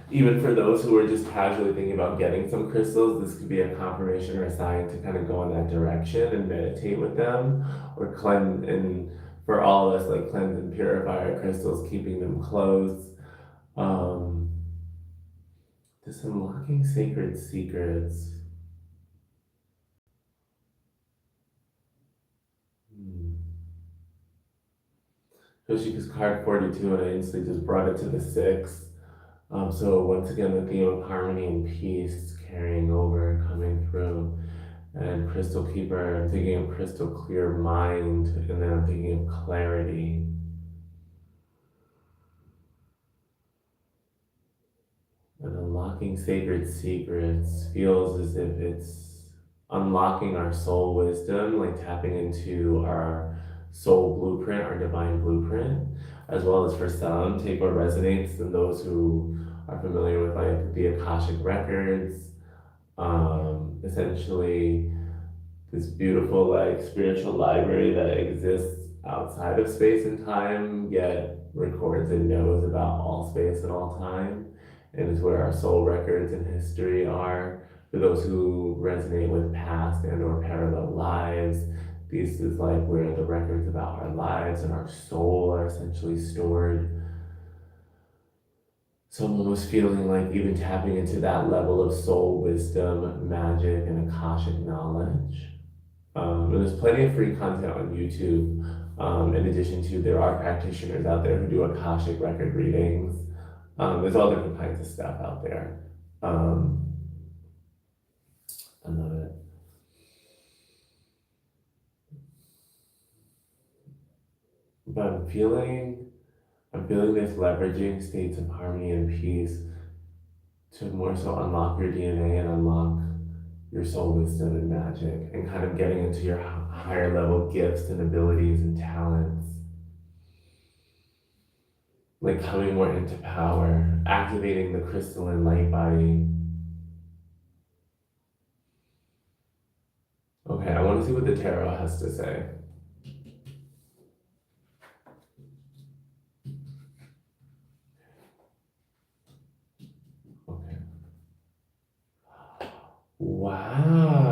Even for those who are just casually thinking about getting some crystals, this could be a confirmation or a sign to kind of go in that direction and meditate with them, or cleanse. And for all of us, like, cleanse and purify our crystals, keeping them close. This unlocking sacred secrets. Especially because card 42, and I instantly just brought it to the 6. So once again, the theme of harmony and peace carrying over, coming through. And Crystal Keeper, I'm thinking of crystal clear mind, and then I'm thinking of clarity. And unlocking sacred secrets feels as if it's unlocking our soul wisdom, like tapping into our soul blueprint, our divine blueprint, as well as for some, take what resonates, and those who are familiar with like the Akashic Records, essentially this beautiful like spiritual library that exists outside of space and time, yet records and knows about all space and all time, and is where our soul records and history are. For those who resonate with past and or parallel lives, this is like where the records about our lives and our soul are essentially stored. Someone was feeling like even tapping into that level of soul wisdom, magic, and Akashic knowledge. And there's plenty of free content on YouTube. In addition to, there are practitioners out there who do Akashic record readings. There's all different kinds of stuff out there. I love it. But I'm feeling this leveraging states of harmony and peace to more so unlock your DNA and unlock your soul wisdom and magic, and kind of getting into your higher level gifts and abilities and talents. Like coming more into power, activating the crystalline light body. Okay, I want to see what the tarot has to say. Okay. Wow.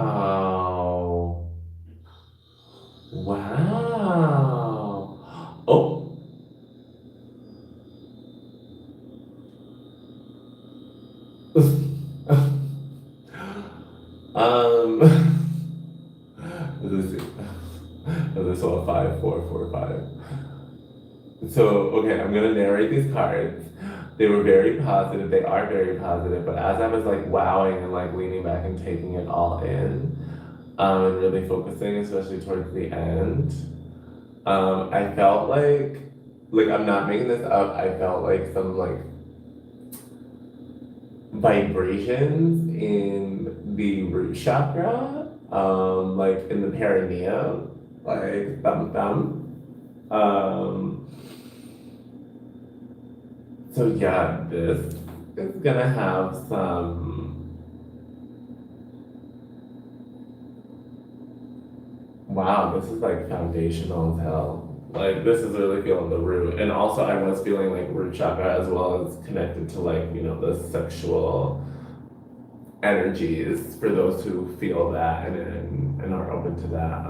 Wow. Oh. 5445. So, okay, I'm gonna narrate these cards. They were very positive, they are very positive, but as I was like wowing and like leaning back and taking it all in, and really focusing, especially towards the end, I felt like I'm not making this up, I felt like some like vibrations in the root chakra, like in the perineum, like thumb. Um, so yeah, this is gonna have some, wow, this is like foundational as hell. Like this is really feeling the root. And also I was feeling like root chakra as well as connected to like, the sexual energies for those who feel that and are open to that.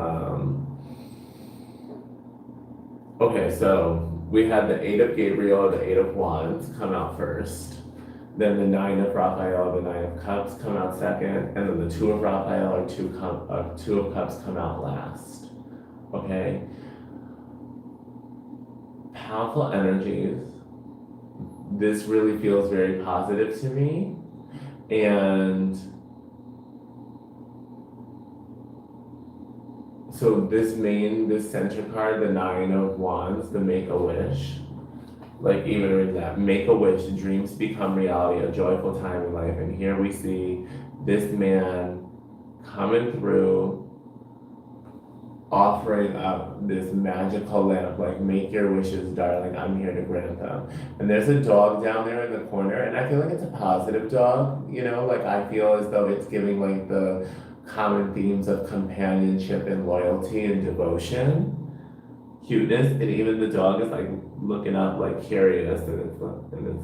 Okay, so we had the Eight of Gabriel, the Eight of Wands come out first. Then the Nine of Raphael, the Nine of Cups come out second. And then the Two of Raphael or Two of Cups come out last. Okay? Powerful energies. This really feels very positive to me. And so this center card, the Nine of Wands, the Make-A-Wish, like even reading that, Make-A-Wish, dreams become reality, a joyful time in life. And here we see this man coming through, offering up this magical lamp, like make your wishes, darling, I'm here to grant them. And there's a dog down there in the corner, and I feel like it's a positive dog, like I feel as though it's giving like the common themes of companionship and loyalty and devotion, cuteness, and even the dog is like looking up like curious, and it's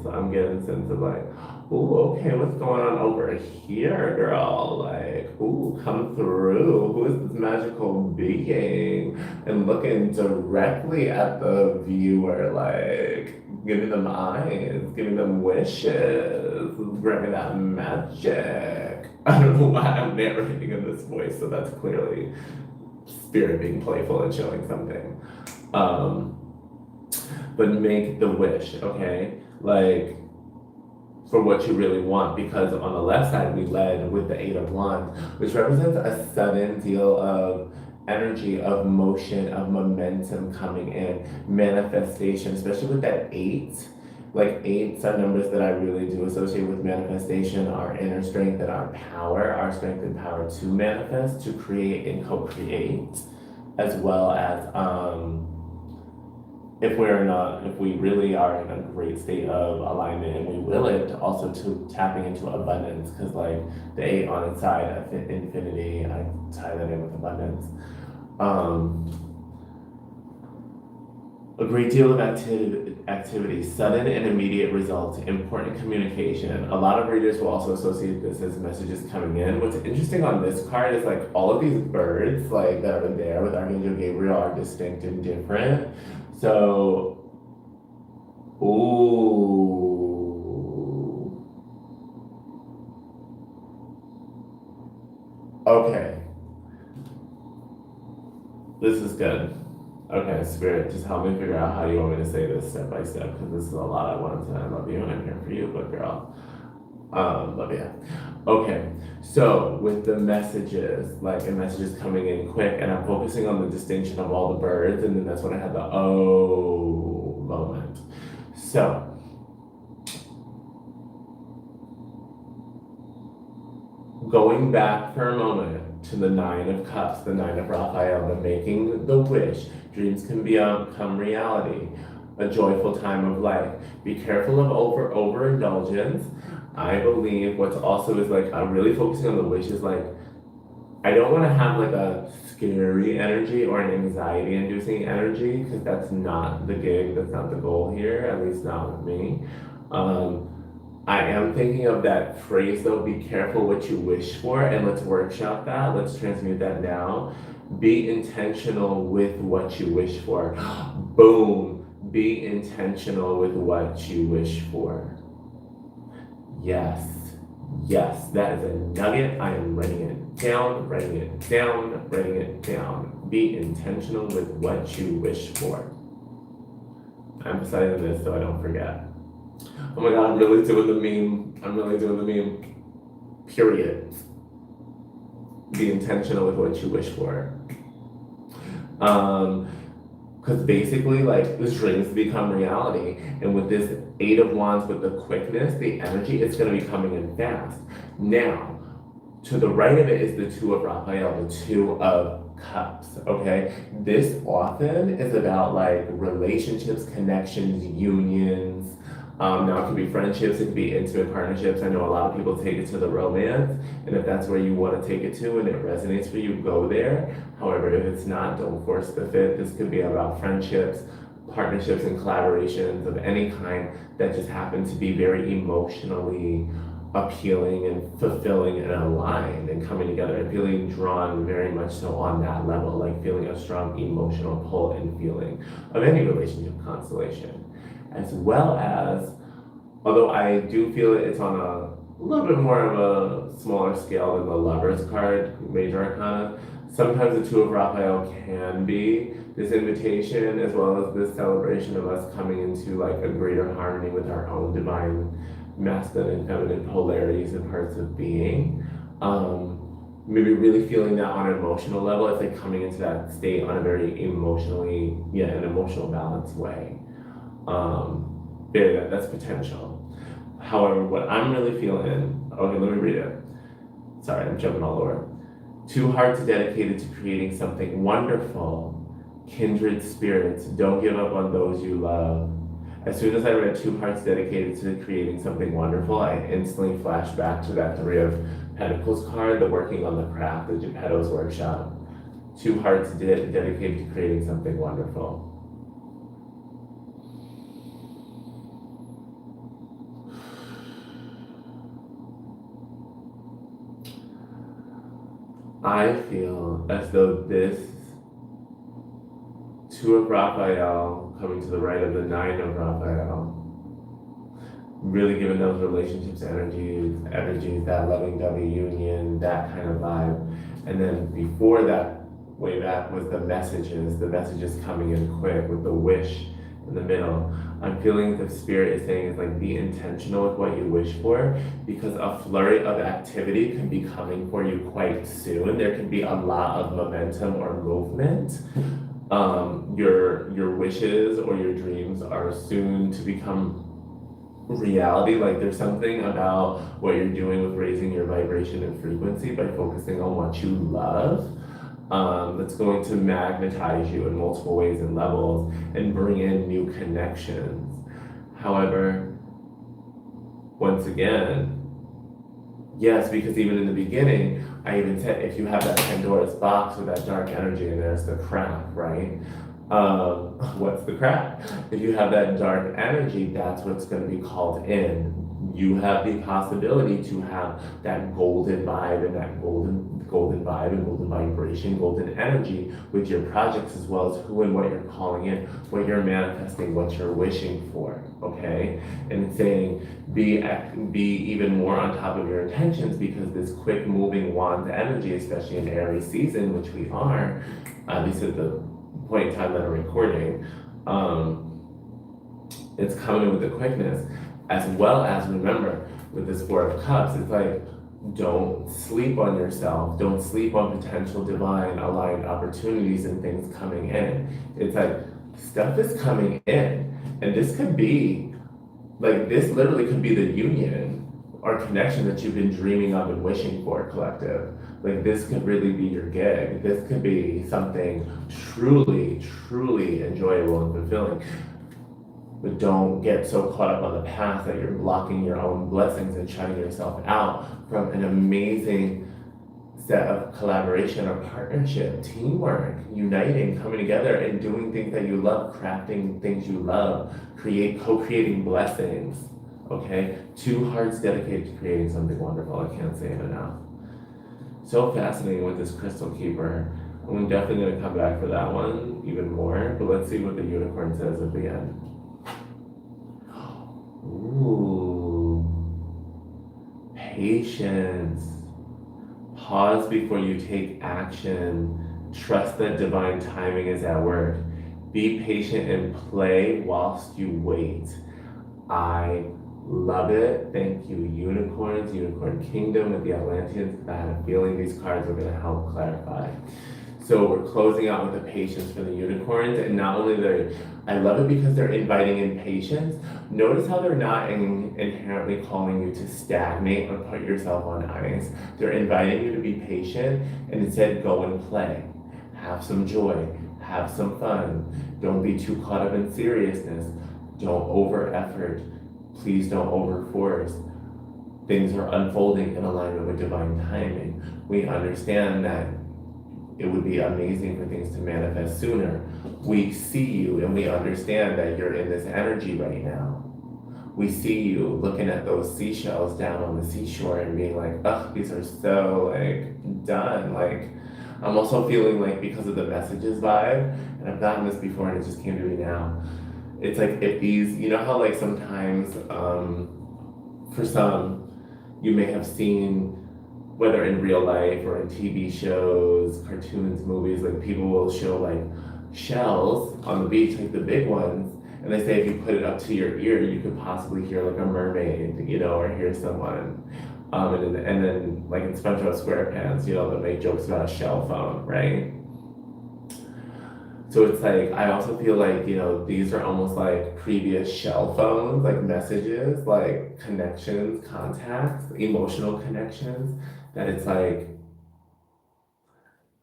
I'm getting a sense of like, ooh, okay, what's going on over here, girl? Like, ooh, come through. Who is this magical being? And looking directly at the viewer, like giving them eyes, giving them wishes, bringing that magic. I don't know why I'm narrating in this voice, so that's clearly spirit being playful and showing something. But make the wish, okay? Like, for what you really want, because on the left side we led with the Eight of Wands, which represents a sudden deal of energy, of motion, of momentum coming in, manifestation, especially with that 8. Like 8s are numbers that I really do associate with manifestation, our inner strength and our power, our strength and power to manifest, to create and co-create, as well as if we really are in a great state of alignment and we will it, also to tapping into abundance, because like the 8 on its side of infinity, I tie that in with abundance. A great deal of activity, sudden and immediate results, important communication. A lot of readers will also associate this as messages coming in. What's interesting on this card is like all of these birds like that are there with Archangel Gabriel are distinct and different. So, ooh. Okay. This is good. Okay, Spirit, just help me figure out how you want me to say this step by step, because this is a lot at once, and I love you, and I'm here for you, but girl, love you. Okay, so with the messages, and messages coming in quick, and I'm focusing on the distinction of all the birds, and then that's when I had the oh moment. So, going back for a moment to the Nine of Cups, the Nine of Raphael, the making the wish, dreams can become reality, a joyful time of life. Be careful of overindulgence. I believe what's also is I'm really focusing on the wish is I don't want to have a scary energy or an anxiety inducing energy, because that's not the gig, that's not the goal here, at least not with me. I am thinking of that phrase though, be careful what you wish for, and let's workshop that, let's transmute that now. Be intentional with what you wish for. Boom, be intentional with what you wish for. Yes, that is a nugget. I am writing it down, writing it down, writing it down. be intentional with what you wish for. I'm emphasizing this so I don't forget. Oh my god, I'm really doing the meme. I'm really doing the meme. Period. Be intentional with what you wish for. Because basically, like, the dreams become reality. And with this Eight of Wands, with the quickness, the energy, it's going to be coming in fast. Now, to the right of it is the Two of Raphael, the Two of Cups, okay? This often is about, like, relationships, connections, unions. Now it could be friendships, it could be intimate partnerships. I know a lot of people take it to the romance, and if that's where you want to take it to and it resonates for you, go there. However, if it's not, don't force the fit. This could be about friendships, partnerships, and collaborations of any kind that just happen to be very emotionally appealing and fulfilling and aligned and coming together and feeling drawn very much so on that level, like feeling a strong emotional pull and feeling of any relationship constellation. As well as, although I do feel it's on a little bit more of a smaller scale than the Lover's card, Major Arcana, sometimes the Two of Raphael can be this invitation as well as this celebration of us coming into like a greater harmony with our own divine masculine and feminine polarities and parts of being. Maybe really feeling that on an emotional level. It's like coming into that state on a very emotionally, an emotional balanced way. That's potential. However, what I'm really feeling, okay, let me read it. Sorry, I'm jumping all over. Two hearts dedicated to creating something wonderful. Kindred spirits, don't give up on those you love. As soon as I read two hearts dedicated to creating something wonderful, I instantly flashed back to that Three of Pentacles card, the working on the craft, the Geppetto's workshop. Two hearts dedicated to creating something wonderful. I feel as though this Two of Raphael coming to the right of the Nine of Raphael, really giving those relationships energies, that loving-dovey union, that kind of vibe. And then before that, way back, was the messages coming in quick with the wish in the middle. I'm feeling the spirit is saying is like be intentional with what you wish for, because a flurry of activity can be coming for you quite soon. There can be a lot of momentum or movement. Your wishes or your dreams are soon to become reality. Like there's something about what you're doing with raising your vibration and frequency by focusing on what you love. That's going to magnetize you in multiple ways and levels and bring in new connections. However, once again, yes, because even in the beginning, I even said if you have that Pandora's box with that dark energy and there's the crack, right? What's the crack? If you have that dark energy, that's what's going to be called in. You have the possibility to have that golden vibe and that golden vibe and golden vibration, golden energy with your projects, as well as who and what you're calling in, what you're manifesting, what you're wishing for, okay? And it's saying be even more on top of your intentions, because this quick moving wand energy, especially in Aries season, which we are, at least at the point in time that I'm recording, it's coming in with the quickness. As well as, remember, with this Four of Cups, it's like, don't sleep on yourself. Don't sleep on potential divine aligned opportunities and things coming in. It's like, stuff is coming in. And this could be, like, this literally could be the union or connection that you've been dreaming of and wishing for, collective. Like, this could really be your gig. This could be something truly, truly enjoyable and fulfilling. But don't get so caught up on the past that you're blocking your own blessings and shutting yourself out from an amazing set of collaboration or partnership, teamwork, uniting, coming together and doing things that you love, crafting things you love, co-creating blessings, okay? Two hearts dedicated to creating something wonderful. I can't say it enough. So fascinating with this Crystal Keeper. I'm definitely going to come back for that one even more, but let's see what the unicorn says at the end. Ooh, patience. Pause before you take action. Trust that divine timing is at work. Be patient and play whilst you wait. I love it. Thank you, unicorns, unicorn kingdom with the Atlanteans. I had a feeling these cards were going to help clarify. So we're closing out with the patience for the unicorns, and not only I love it because they're inviting in patience. Notice how they're not inherently calling you to stagnate or put yourself on ice. They're inviting you to be patient and instead go and play. Have some joy, have some fun. Don't be too caught up in seriousness. Don't over effort. Please don't over force. Things are unfolding in alignment with divine timing. We understand that it would be amazing for things to manifest sooner. We see you and we understand that you're in this energy right now. We see you looking at those seashells down on the seashore and being like, ugh, these are so like done. Like, I'm also feeling like because of the messages vibe, and I've gotten this before and it just came to me now. It's like if these, you know how like sometimes for some, you may have seen, whether in real life or in TV shows, cartoons, movies, like people will show like shells on the beach, like the big ones, and they say if you put it up to your ear, you could possibly hear like a mermaid, you know, or hear someone. And then like in SpongeBob SquarePants, you know, they'll make jokes about a shell phone, right? So it's like, I also feel like, you know, these are almost like previous shell phones, like messages, like connections, contacts, emotional connections, that it's like,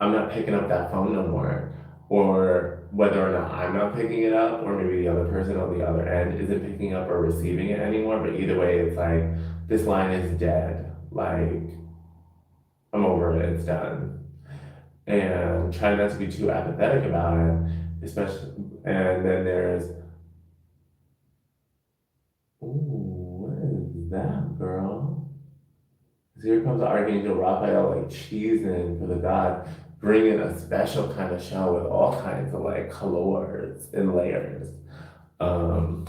I'm not picking up that phone no more. Or whether or not I'm not picking it up, or maybe the other person on the other end isn't picking up or receiving it anymore. But either way, it's like, this line is dead. Like, I'm over it, it's done. And try not to be too apathetic about it, especially. And then there's, ooh, what is that, girl? So here comes Archangel Raphael, like cheesing for the god, bringing a special kind of show with all kinds of like colors and layers. Um,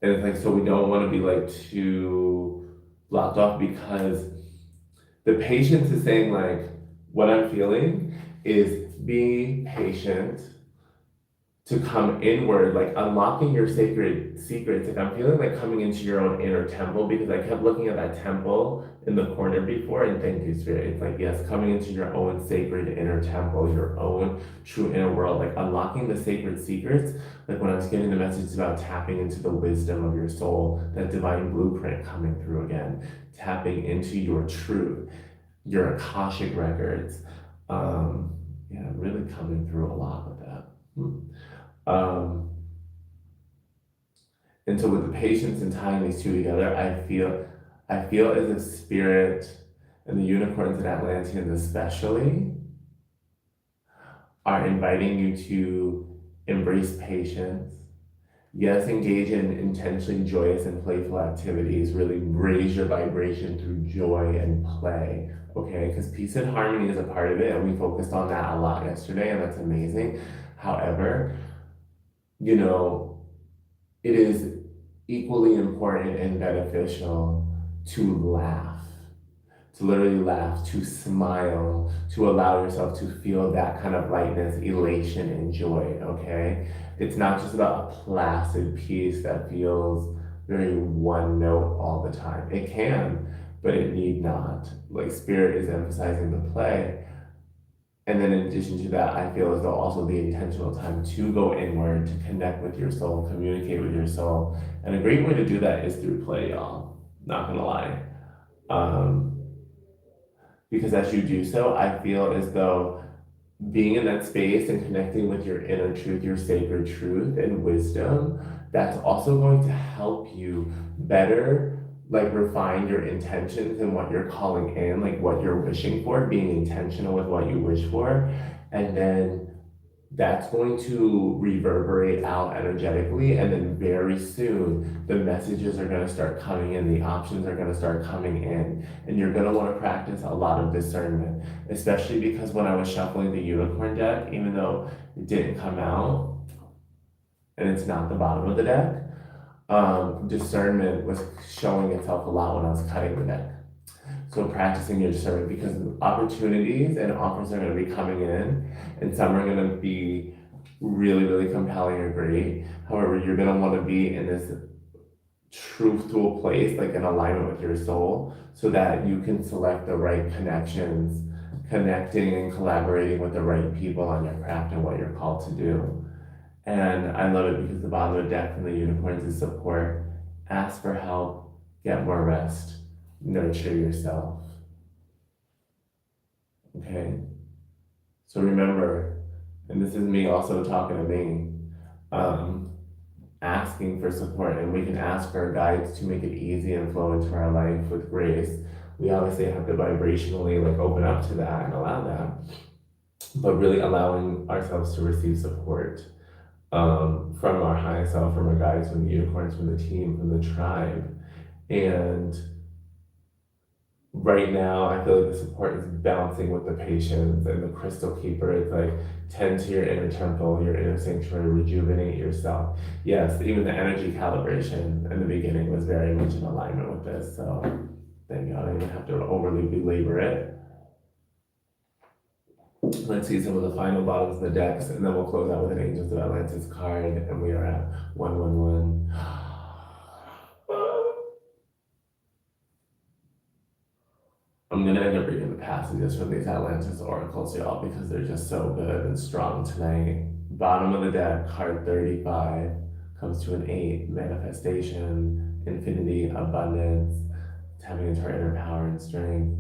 and it's like, so we don't want to be like too blocked off, because the patience is saying like, what I'm feeling is be patient to come inward, like unlocking your sacred secrets. Like I'm feeling like coming into your own inner temple, because I kept looking at that temple in the corner before, and thank you, Spirit. It's like, yes, coming into your own sacred inner temple, your own true inner world, like unlocking the sacred secrets. Like when I was getting the message about tapping into the wisdom of your soul, that divine blueprint coming through again, tapping into your truth, your Akashic Records. Yeah, really coming through a lot with that. And so with the patience and tying these two together, I feel as if Spirit and the unicorns and Atlanteans especially are inviting you to embrace patience. Yes, engage in intentionally joyous and playful activities. Really raise your vibration through joy and play, okay? Because peace and harmony is a part of it, and we focused on that a lot yesterday, and that's amazing. However, you know, it is equally important and beneficial to laugh, to literally laugh, to smile, to allow yourself to feel that kind of lightness, elation, and joy, okay? It's not just about a placid piece that feels very one note all the time. It can, but it need not. Like Spirit is emphasizing the play. And then in addition to that, I feel as though also the intentional time to go inward, to connect with your soul, communicate with your soul. And a great way to do that is through play, y'all. Not gonna lie. Because as you do so, I feel as though being in that space and connecting with your inner truth, your sacred truth and wisdom, that's also going to help you better like refine your intentions and what you're calling in, like what you're wishing for, being intentional with what you wish for. And then that's going to reverberate out energetically. And then very soon, the messages are going to start coming in, the options are going to start coming in. And you're going to want to practice a lot of discernment, especially because when I was shuffling the unicorn deck, even though it didn't come out and it's not the bottom of the deck, discernment was showing itself a lot when I was cutting the deck. So practicing your discernment, because opportunities and offers are going to be coming in, and some are going to be really, really compelling or great. However, you're going to want to be in this truthful place, like in alignment with your soul, so that you can select the right connections, connecting and collaborating with the right people on your craft and what you're called to do. And I love it because the bottom of the deck from the unicorns is support. Ask for help, get more rest, nurture yourself. Okay? So remember, and this is me also talking to me, asking for support, and we can ask for our guides to make it easy and flow into our life with grace. We obviously have to vibrationally like open up to that and allow that, but really allowing ourselves to receive support from our highest self, from our guides, from the unicorns, from the team, from the tribe. And right now, I feel like the support is bouncing with the patience and the crystal keeper. It's like tend to your inner temple, your inner sanctuary, rejuvenate yourself. Yes, even the energy calibration in the beginning was very much in alignment with this. So thank God I don't even have to overly belabor it. Let's see some of the final bottoms of the decks, and then we'll close out with an Angels of Atlantis card, and we are at 111. I'm gonna end up reading the passages from these Atlantis Oracles, y'all, because they're just so good and strong tonight. Bottom of the deck, card 35, comes to an 8, manifestation, infinity, abundance, tapping into our inner power and strength.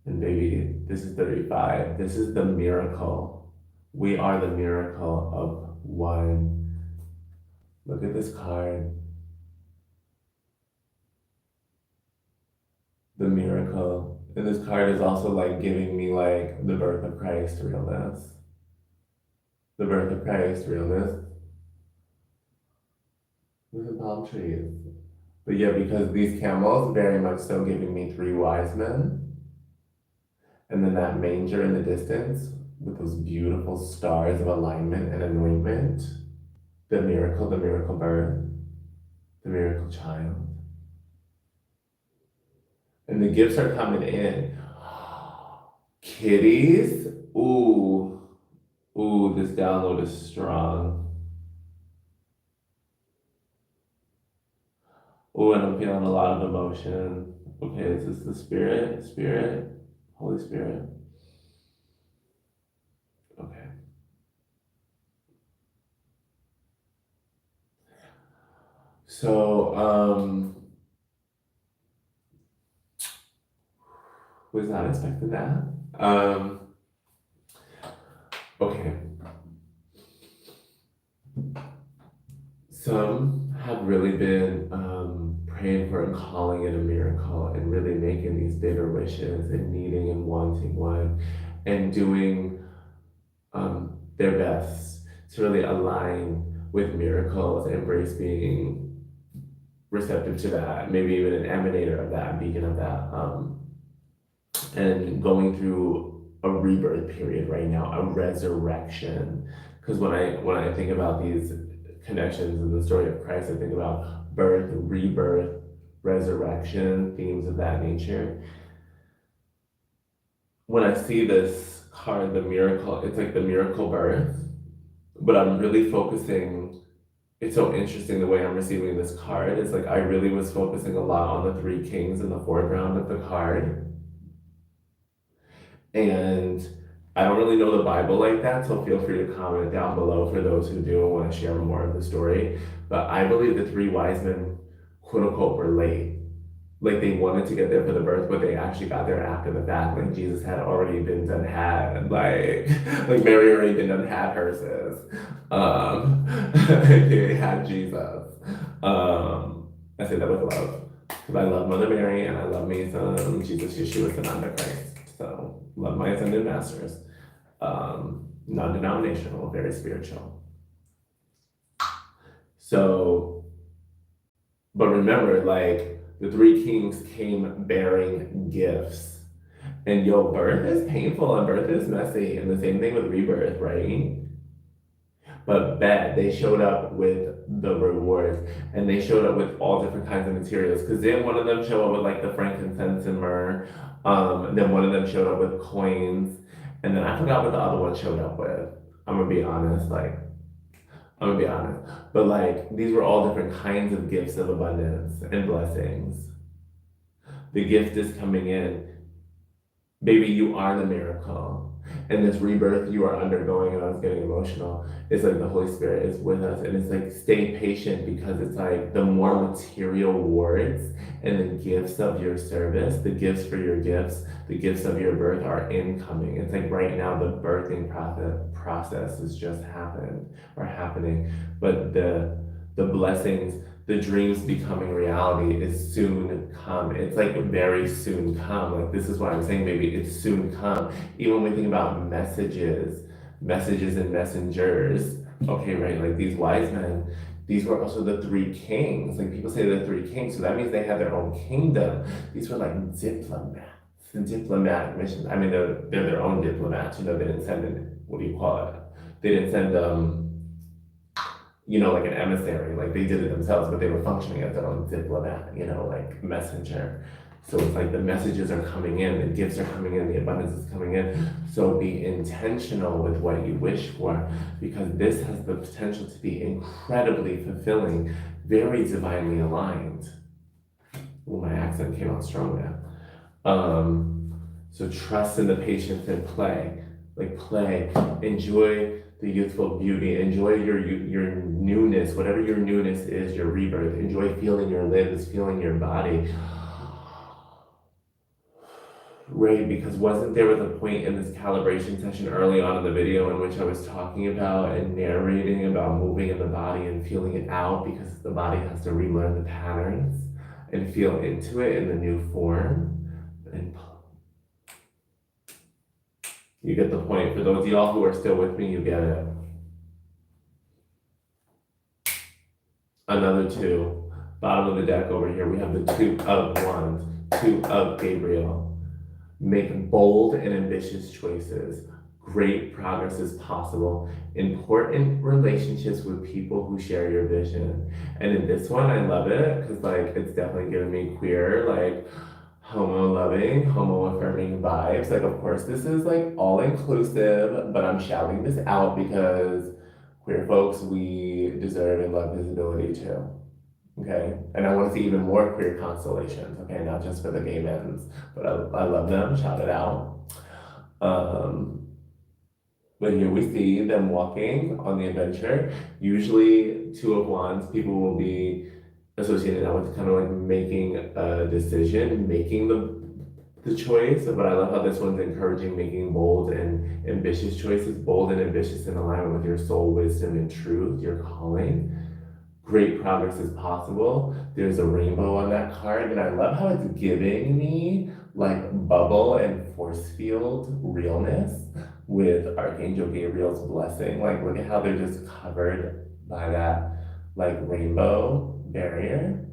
And baby, this is 35. This is the miracle. We are the miracle of one. Look at this card. The miracle. And this card is also like giving me like the birth of Christ realness. The birth of Christ realness. Look at palm trees. But yeah, because these camels very much so giving me 3 wise men. And then that manger in the distance with those beautiful stars of alignment and anointment. The miracle birth, the miracle child. And the gifts are coming in. Kitties. Ooh. Ooh, this download is strong. Ooh, and I'm feeling a lot of emotion. Okay, is this the Spirit? Holy Spirit. Okay. So, was not expecting that. Okay. Some have really been praying for and calling it a miracle and really making these bigger wishes and needing and wanting one and doing their best to really align with miracles, embrace being receptive to that, maybe even an emanator of that, beacon of that, and going through a rebirth period right now, a resurrection. Because when I think about these connections in the story of Christ, I think about birth, rebirth, resurrection, themes of that nature. When I see this card, the miracle, it's like the miracle birth, but I'm really focusing. It's so interesting the way I'm receiving this card. It's like I really was focusing a lot on the 3 kings in the foreground of the card. And I don't really know the Bible like that, so feel free to comment down below for those who do and want to share more of the story. But I believe the 3 wise men, quote unquote, were late. Like they wanted to get there for the birth, but they actually got there after the fact. Like Jesus had already been done had, like Mary already been done had her sis. They had Jesus. I say that with love. Because I love Mother Mary and I love me some Jesus, Yeshua, Sananda Christ. So love my ascended masters. Non-denominational, very spiritual. So, but remember, like the 3 kings came bearing gifts. And birth is painful and birth is messy. And the same thing with rebirth, right? But bet they showed up with the rewards, and they showed up with all different kinds of materials. Because then one of them showed up with like the frankincense and myrrh. Then one of them showed up with coins, and then I forgot what the other one showed up with. I'm gonna be honest, but like these were all different kinds of gifts of abundance and blessings. The gift is coming in. Baby, you are the miracle. And this rebirth you are undergoing, and I was getting emotional, it's like the Holy Spirit is with us. And it's like, stay patient, because it's like the more material rewards and the gifts of your service, the gifts for your gifts, the gifts of your birth are incoming. It's like right now the birthing process has just happening. But the blessings, the dreams becoming reality is soon come. It's like very soon come. Like this is what I'm saying, baby. It's soon come. Even when we think about messages and messengers. Okay, right? Like these wise men, these were also the three kings. Like people say the three kings, so that means they had their own kingdom. These were like diplomatic missions. I mean, they're their own diplomats. You know, they didn't send in, what do you call it? They didn't send like an emissary, like they did it themselves, but they were functioning as their own diplomat, like messenger. So it's like the messages are coming in, the gifts are coming in, the abundance is coming in. So be intentional with what you wish for, because this has the potential to be incredibly fulfilling, very divinely aligned. Oh, my accent came out strong now. So trust in the patience and play. Like play, enjoy the youthful beauty, enjoy your newness, whatever your newness is, your rebirth. Enjoy feeling your limbs, feeling your body. Right, because there was a point in this calibration session early on in the video in which I was talking about and narrating about moving in the body and feeling it out, because the body has to relearn the patterns and feel into it in the new form. And you get the point. For those of y'all who are still with me, you get it. Another two. Bottom of the deck over here, we have the Two of Wands, Two of Gabriel. Make bold and ambitious choices. Great progress is possible. Important relationships with people who share your vision. And in this one, I love it, because like it's definitely giving me queer, like homo loving, homo affirming vibes. Like, of course, this is like all inclusive, but I'm shouting this out because queer folks, we deserve and love visibility too. Okay, and I want to see even more queer constellations. Okay, not just for the gay men's, but I love them. Shout it out. But here we see them walking on the adventure. Usually, Two of Wands, people will be associated now with kind of like making a decision, making the choice. But I love how this one's encouraging making bold and ambitious choices, bold and ambitious in alignment with your soul wisdom and truth, your calling. Great progress is possible. There's a rainbow on that card, and I love how it's giving me like bubble and force field realness with Archangel Gabriel's blessing. Like, look at how they're just covered by that like rainbow barrier.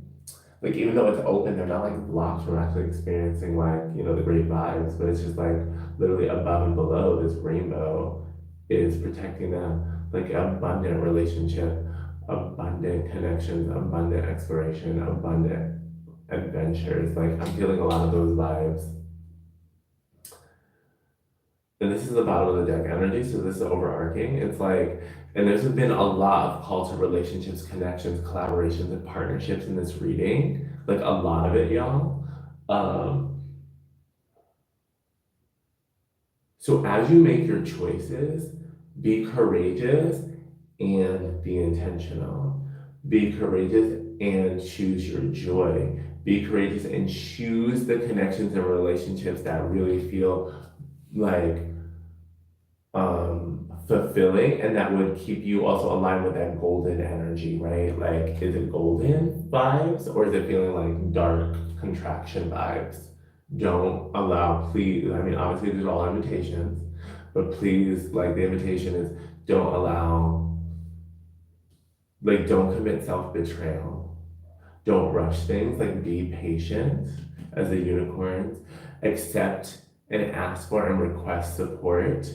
Like, even though it's open, they're not like blocked from actually experiencing like, the great vibes, but it's just like literally above and below this rainbow is protecting them. Like abundant relationship, abundant connections, abundant exploration, abundant adventures. Like, I'm feeling a lot of those vibes. And this is the bottom of the deck energy, so this is overarching. It's like, and there's been a lot of call to relationships, connections, collaborations, and partnerships in this reading. Like, a lot of it, y'all. So as you make your choices, be courageous and be intentional. Be courageous and choose your joy. Be courageous and choose the connections and relationships that really feel like fulfilling, and that would keep you also aligned with that golden energy, right? Like, is it golden vibes, or is it feeling like dark contraction vibes? Don't allow, please, I mean, obviously these are all invitations, but please, like, the invitation is don't allow, like, don't commit self-betrayal. Don't rush things, like, be patient as the unicorns. Accept and ask for and request support.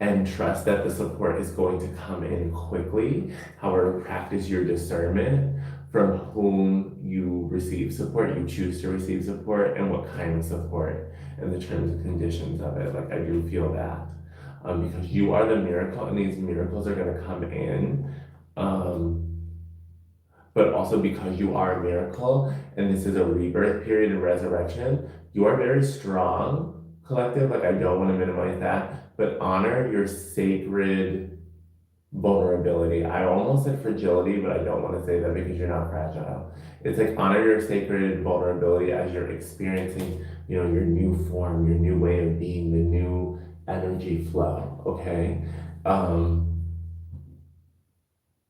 and trust that the support is going to come in quickly. However, practice your discernment from whom you receive support, you choose to receive support, and what kind of support, and the terms and conditions of it. Like, I do feel that. Because you are the miracle, and these miracles are going to come in. But also because you are a miracle, and this is a rebirth period and resurrection, you are very strong, collective. Like, I don't want to minimize that, but honor your sacred vulnerability. I almost said fragility, but I don't want to say that because you're not fragile. It's like honor your sacred vulnerability as you're experiencing, your new form, your new way of being, the new energy flow. Okay.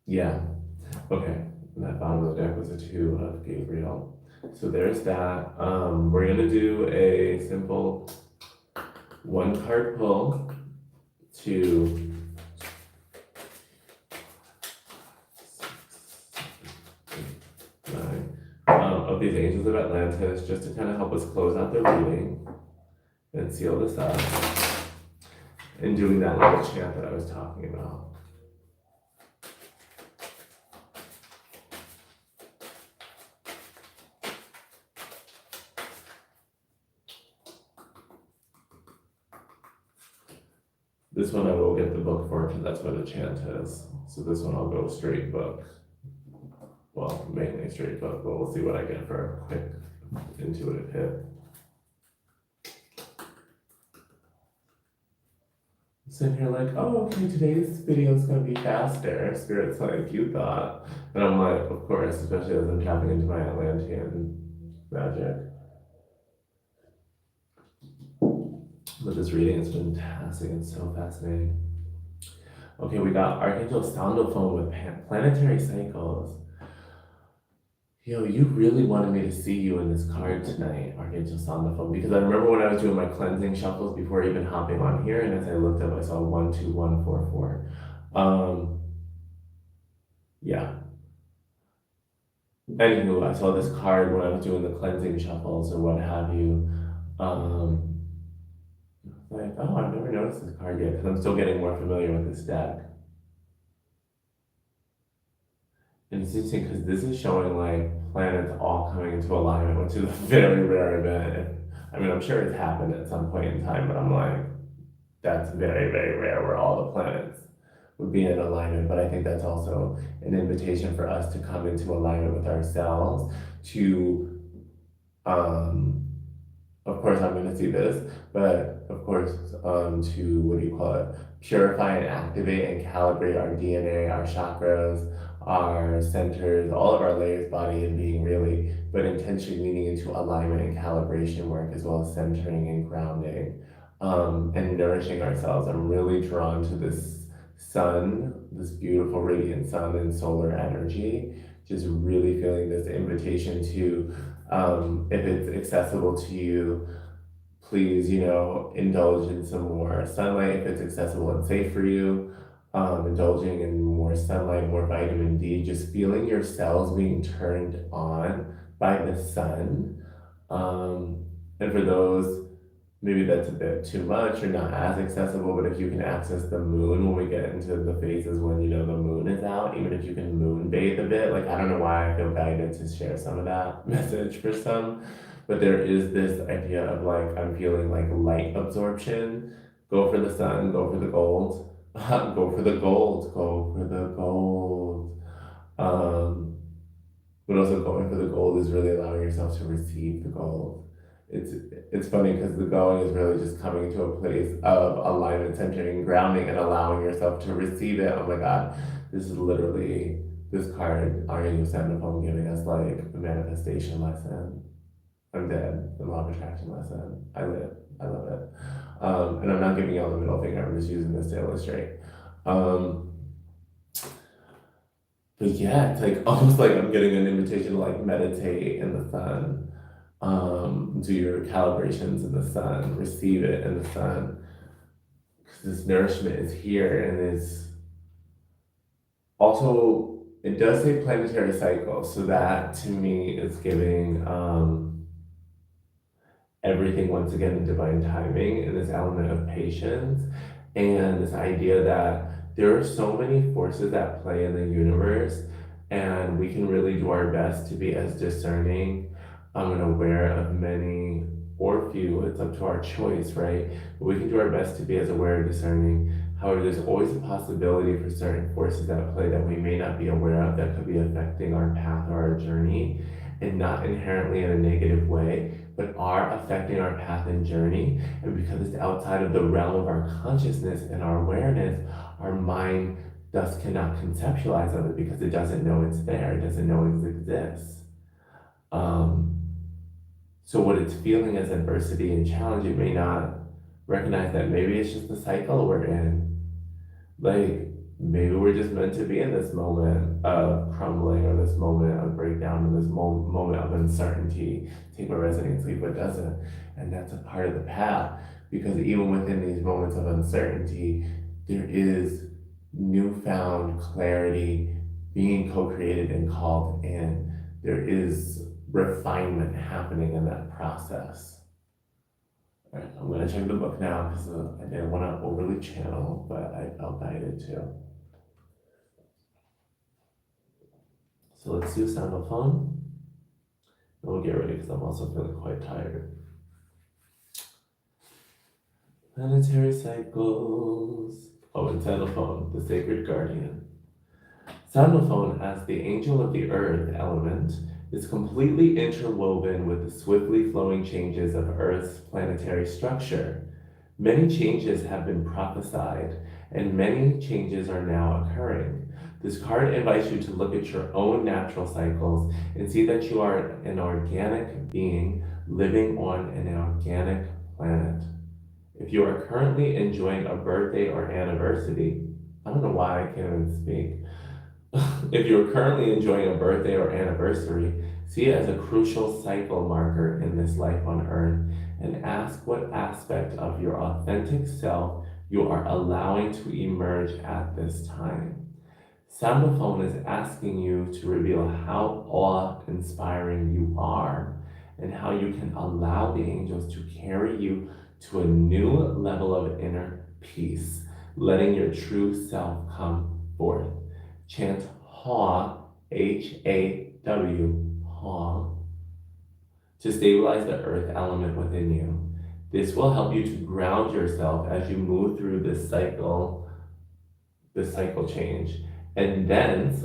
Yeah. Okay. And that bottom of the deck was a 2 of Gabriel. So there's that. We're gonna do a simple 1 card pull to of these angels of Atlantis, just to kind of help us close out the reading and seal this up, and doing that little chant that I was talking about. This one I will get the book for, because that's where the chant is. So this one I'll go straight book. Well, mainly straight book, but we'll see what I get for a quick intuitive hit. Sitting here like, oh, okay, today's video is going to be faster. Spirit's like, you thought. And I'm like, of course, especially as I'm tapping into my Atlantean magic. But this reading has been fantastic and so fascinating. Okay, we got Archangel Sandalphone with Planetary Cycles. Yo, you really wanted me to see you in this card tonight, Archangel Sandalphone, because I remember when I was doing my cleansing shuffles before even hopping on here, and as I looked up, I saw 1, 2, 1, 4, 4. Yeah. Anywho, I saw this card when I was doing the cleansing shuffles or what have you. Like, oh, I've never noticed this card yet, because I'm still getting more familiar with this deck. And it's interesting because this is showing like planets all coming into alignment, which is a very rare event. I mean, I'm sure it's happened at some point in time, but I'm like, that's very, very rare where all the planets would be in alignment. But I think that's also an invitation for us to come into alignment with ourselves, to, of course, I'm going to see this, but of course, to, purify and activate and calibrate our DNA, our chakras, our centers, all of our layers, body and being, really, but intentionally leaning into alignment and calibration work, as well as centering and grounding, and nourishing ourselves. I'm really drawn to this sun, this beautiful radiant sun and solar energy, just really feeling this invitation to, if it's accessible to you, please, indulge in some more sunlight if it's accessible and safe for you. Indulging in more sunlight, more vitamin D, just feeling your cells being turned on by the sun. And for those, maybe that's a bit too much or not as accessible, but if you can access the moon when we get into the phases when, the moon is out, even if you can moon bathe a bit, like, I don't know why I feel guided to share some of that message for some. But there is this idea of like, I'm feeling like light absorption. Go for the sun, go for the gold, go for the gold, go for the gold. But also going for the gold is really allowing yourself to receive the gold. It's funny because the going is really just coming to a place of alignment, centering, grounding, and allowing yourself to receive it. Oh my God, this is literally this card, Archangel Sandalphone, giving us like a manifestation lesson. I'm dead. The law of attraction lesson. I live. I love it. And I'm not giving y'all the middle finger. I'm just using this to illustrate. But yeah, it's like almost like I'm getting an invitation to like meditate in the sun. Do your calibrations in the sun. Receive it in the sun. Because this nourishment is here, and is also, it does say planetary cycles. So that to me is giving everything once again in divine timing, and this element of patience. And this idea that there are so many forces at play in the universe, and we can really do our best to be as discerning and aware of many or few. It's up to our choice, right? But we can do our best to be as aware and discerning. However, there's always a possibility for certain forces at play that we may not be aware of that could be affecting our path or our journey, and not inherently in a negative way, but are affecting our path and journey. And because it's outside of the realm of our consciousness and our awareness, our mind thus cannot conceptualize of it because it doesn't know it's there, it doesn't know it exists. So what it's feeling as adversity and challenge, it may not recognize that maybe it's just the cycle we're in. Like, maybe we're just meant to be in this moment of crumbling, or this moment of breakdown, or this moment of uncertainty. Take what resonates, leave what doesn't. And that's a part of the path, because even within these moments of uncertainty, there is newfound clarity being co-created and called in. There is refinement happening in that process. All right, I'm going to check the book now because I didn't want to overly channel, but I felt guided to. So let's do soundophone. And we'll get ready because I'm also feeling quite tired. Planetary Cycles. Oh, and soundophone, the sacred guardian. Soundophone, as the angel of the earth element, is completely interwoven with the swiftly flowing changes of Earth's planetary structure. Many changes have been prophesied, and many changes are now occurring. This card invites you to look at your own natural cycles and see that you are an organic being living on an organic planet. If you are currently enjoying a birthday or anniversary, I don't know why I can't even speak. If you're currently enjoying a birthday or anniversary, see it as a crucial cycle marker in this life on Earth, and ask what aspect of your authentic self you are allowing to emerge at this time. Soundophone is asking you to reveal how awe-inspiring you are, and how you can allow the angels to carry you to a new level of inner peace, letting your true self come forth. Chant HAW, H-A-W, HAW, to stabilize the earth element within you. This will help you to ground yourself as you move through this cycle change, and thence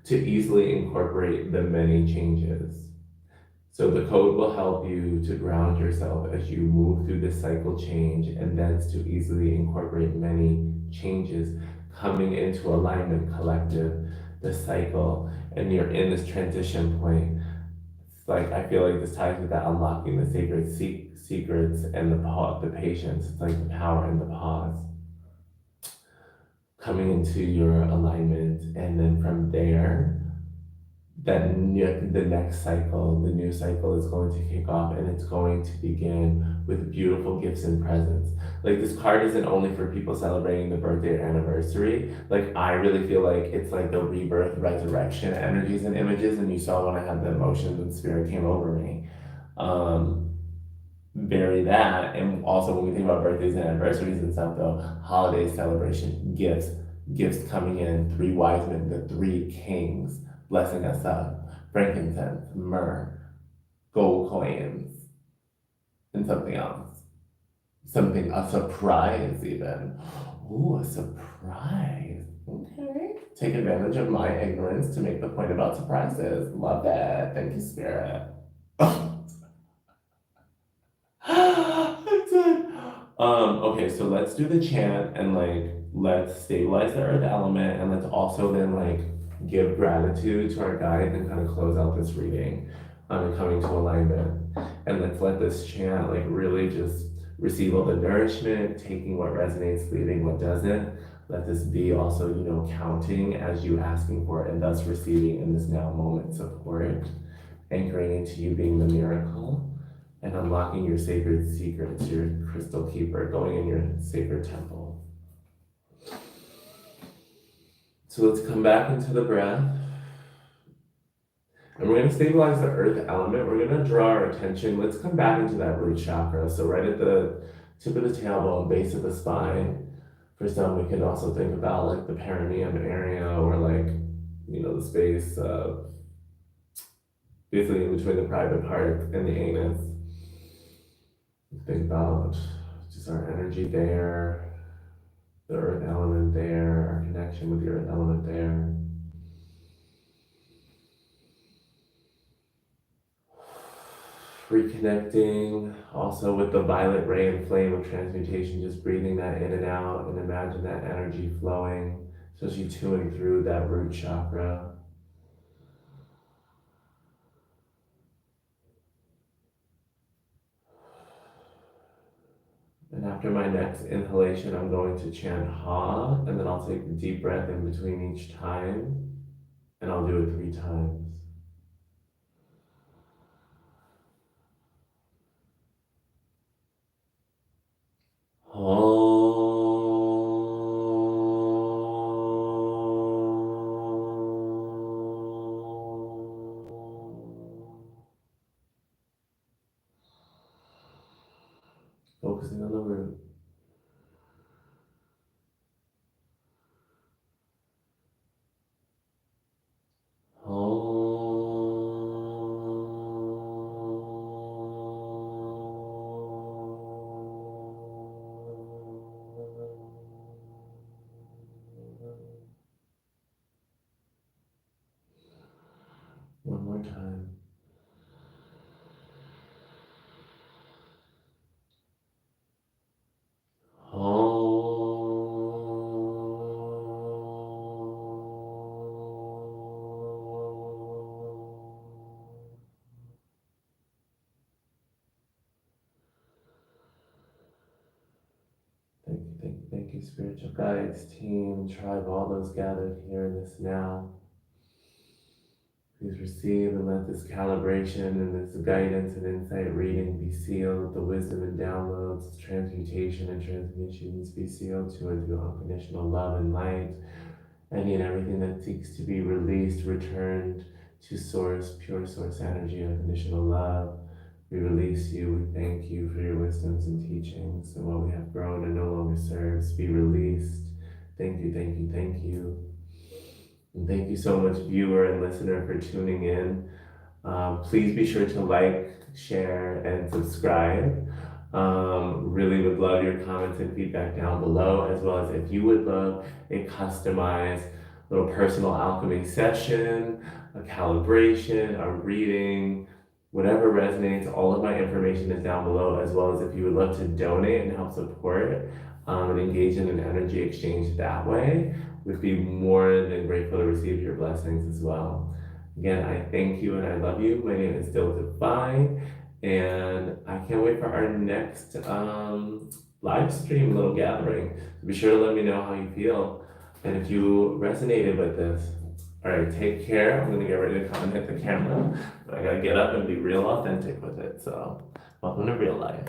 to easily incorporate the many changes. So the code will help you to ground yourself as you move through this cycle change, and thence to easily incorporate many changes, coming into alignment, collective, the cycle, and you're in this transition point. It's like, I feel like this ties with that unlocking the sacred secrets and the patience. It's like the power in the pause. Coming into your alignment, and then from there, the next cycle, the new cycle is going to kick off, and it's going to begin with beautiful gifts and presents. Like, this card isn't only for people celebrating the birthday or anniversary. Like, I really feel like it's like the rebirth, resurrection energies and images, and you saw when I had the emotions and spirit came over me. Bury that, and also when we think about birthdays and anniversaries and stuff, though, holidays, celebration, gifts coming in, 3 wise men, the 3 kings, blessing us up, frankincense, myrrh, gold coins, and something else. A surprise even. Ooh, a surprise. Okay. Take advantage of my ignorance to make the point about surprises. Love it. Thank you, Spirit. Okay, so let's do the chant, and let's stabilize the earth element, and let's also then give gratitude to our guide and kind of close out this reading and coming to alignment. And let's let this chant really just receive all the nourishment, taking what resonates, leaving what doesn't. Let this be also, counting as you asking for it, and thus receiving in this now moment support, anchoring into you being the miracle, and unlocking your sacred secrets, your crystal keeper, going in your sacred temple. So let's come back into the breath. And we're going to stabilize the earth element. We're going to draw our attention. Let's come back into that root chakra. So right at the tip of the tailbone, base of the spine. For some, we could also think about like the perineum area, or like, the space basically in between the private part and the anus. Think about just our energy there, the earth element there, our connection with the earth element there. Reconnecting also with the violet ray and flame of transmutation, just breathing that in and out, and imagine that energy flowing, especially tuning through that root chakra. And after my next inhalation, I'm going to chant Ha, and then I'll take a deep breath in between each time, and I'll do it 3 times. Focusing on the root. One more time. Thank you, spiritual guides, team, tribe, all those gathered here in this now. Please receive and let this calibration and this guidance and insight reading be sealed. The wisdom and downloads, transmutation and transmissions be sealed to and through unconditional love and light. Any and everything that seeks to be released, returned to source, pure source energy, unconditional love. We release you. We thank you for your wisdoms and teachings, and what we have grown and no longer serves be released. Thank you, thank you, thank you. And thank you so much, viewer and listener, for tuning in. Please be sure to like, share, and subscribe. Really would love your comments and feedback down below, as well as if you would love a customized little personal alchemy session, a calibration, a reading, whatever resonates. All of my information is down below, as well as if you would love to donate and help support and engage in an energy exchange that way, we'd be more than grateful to receive your blessings as well. Again, I thank you and I love you. My name is Dil Divine, and I can't wait for our next live stream little gathering. So be sure to let me know how you feel and if you resonated with this. All right, take care. I'm gonna get ready to contact the camera, but I gotta get up and be real authentic with it. So welcome to real life.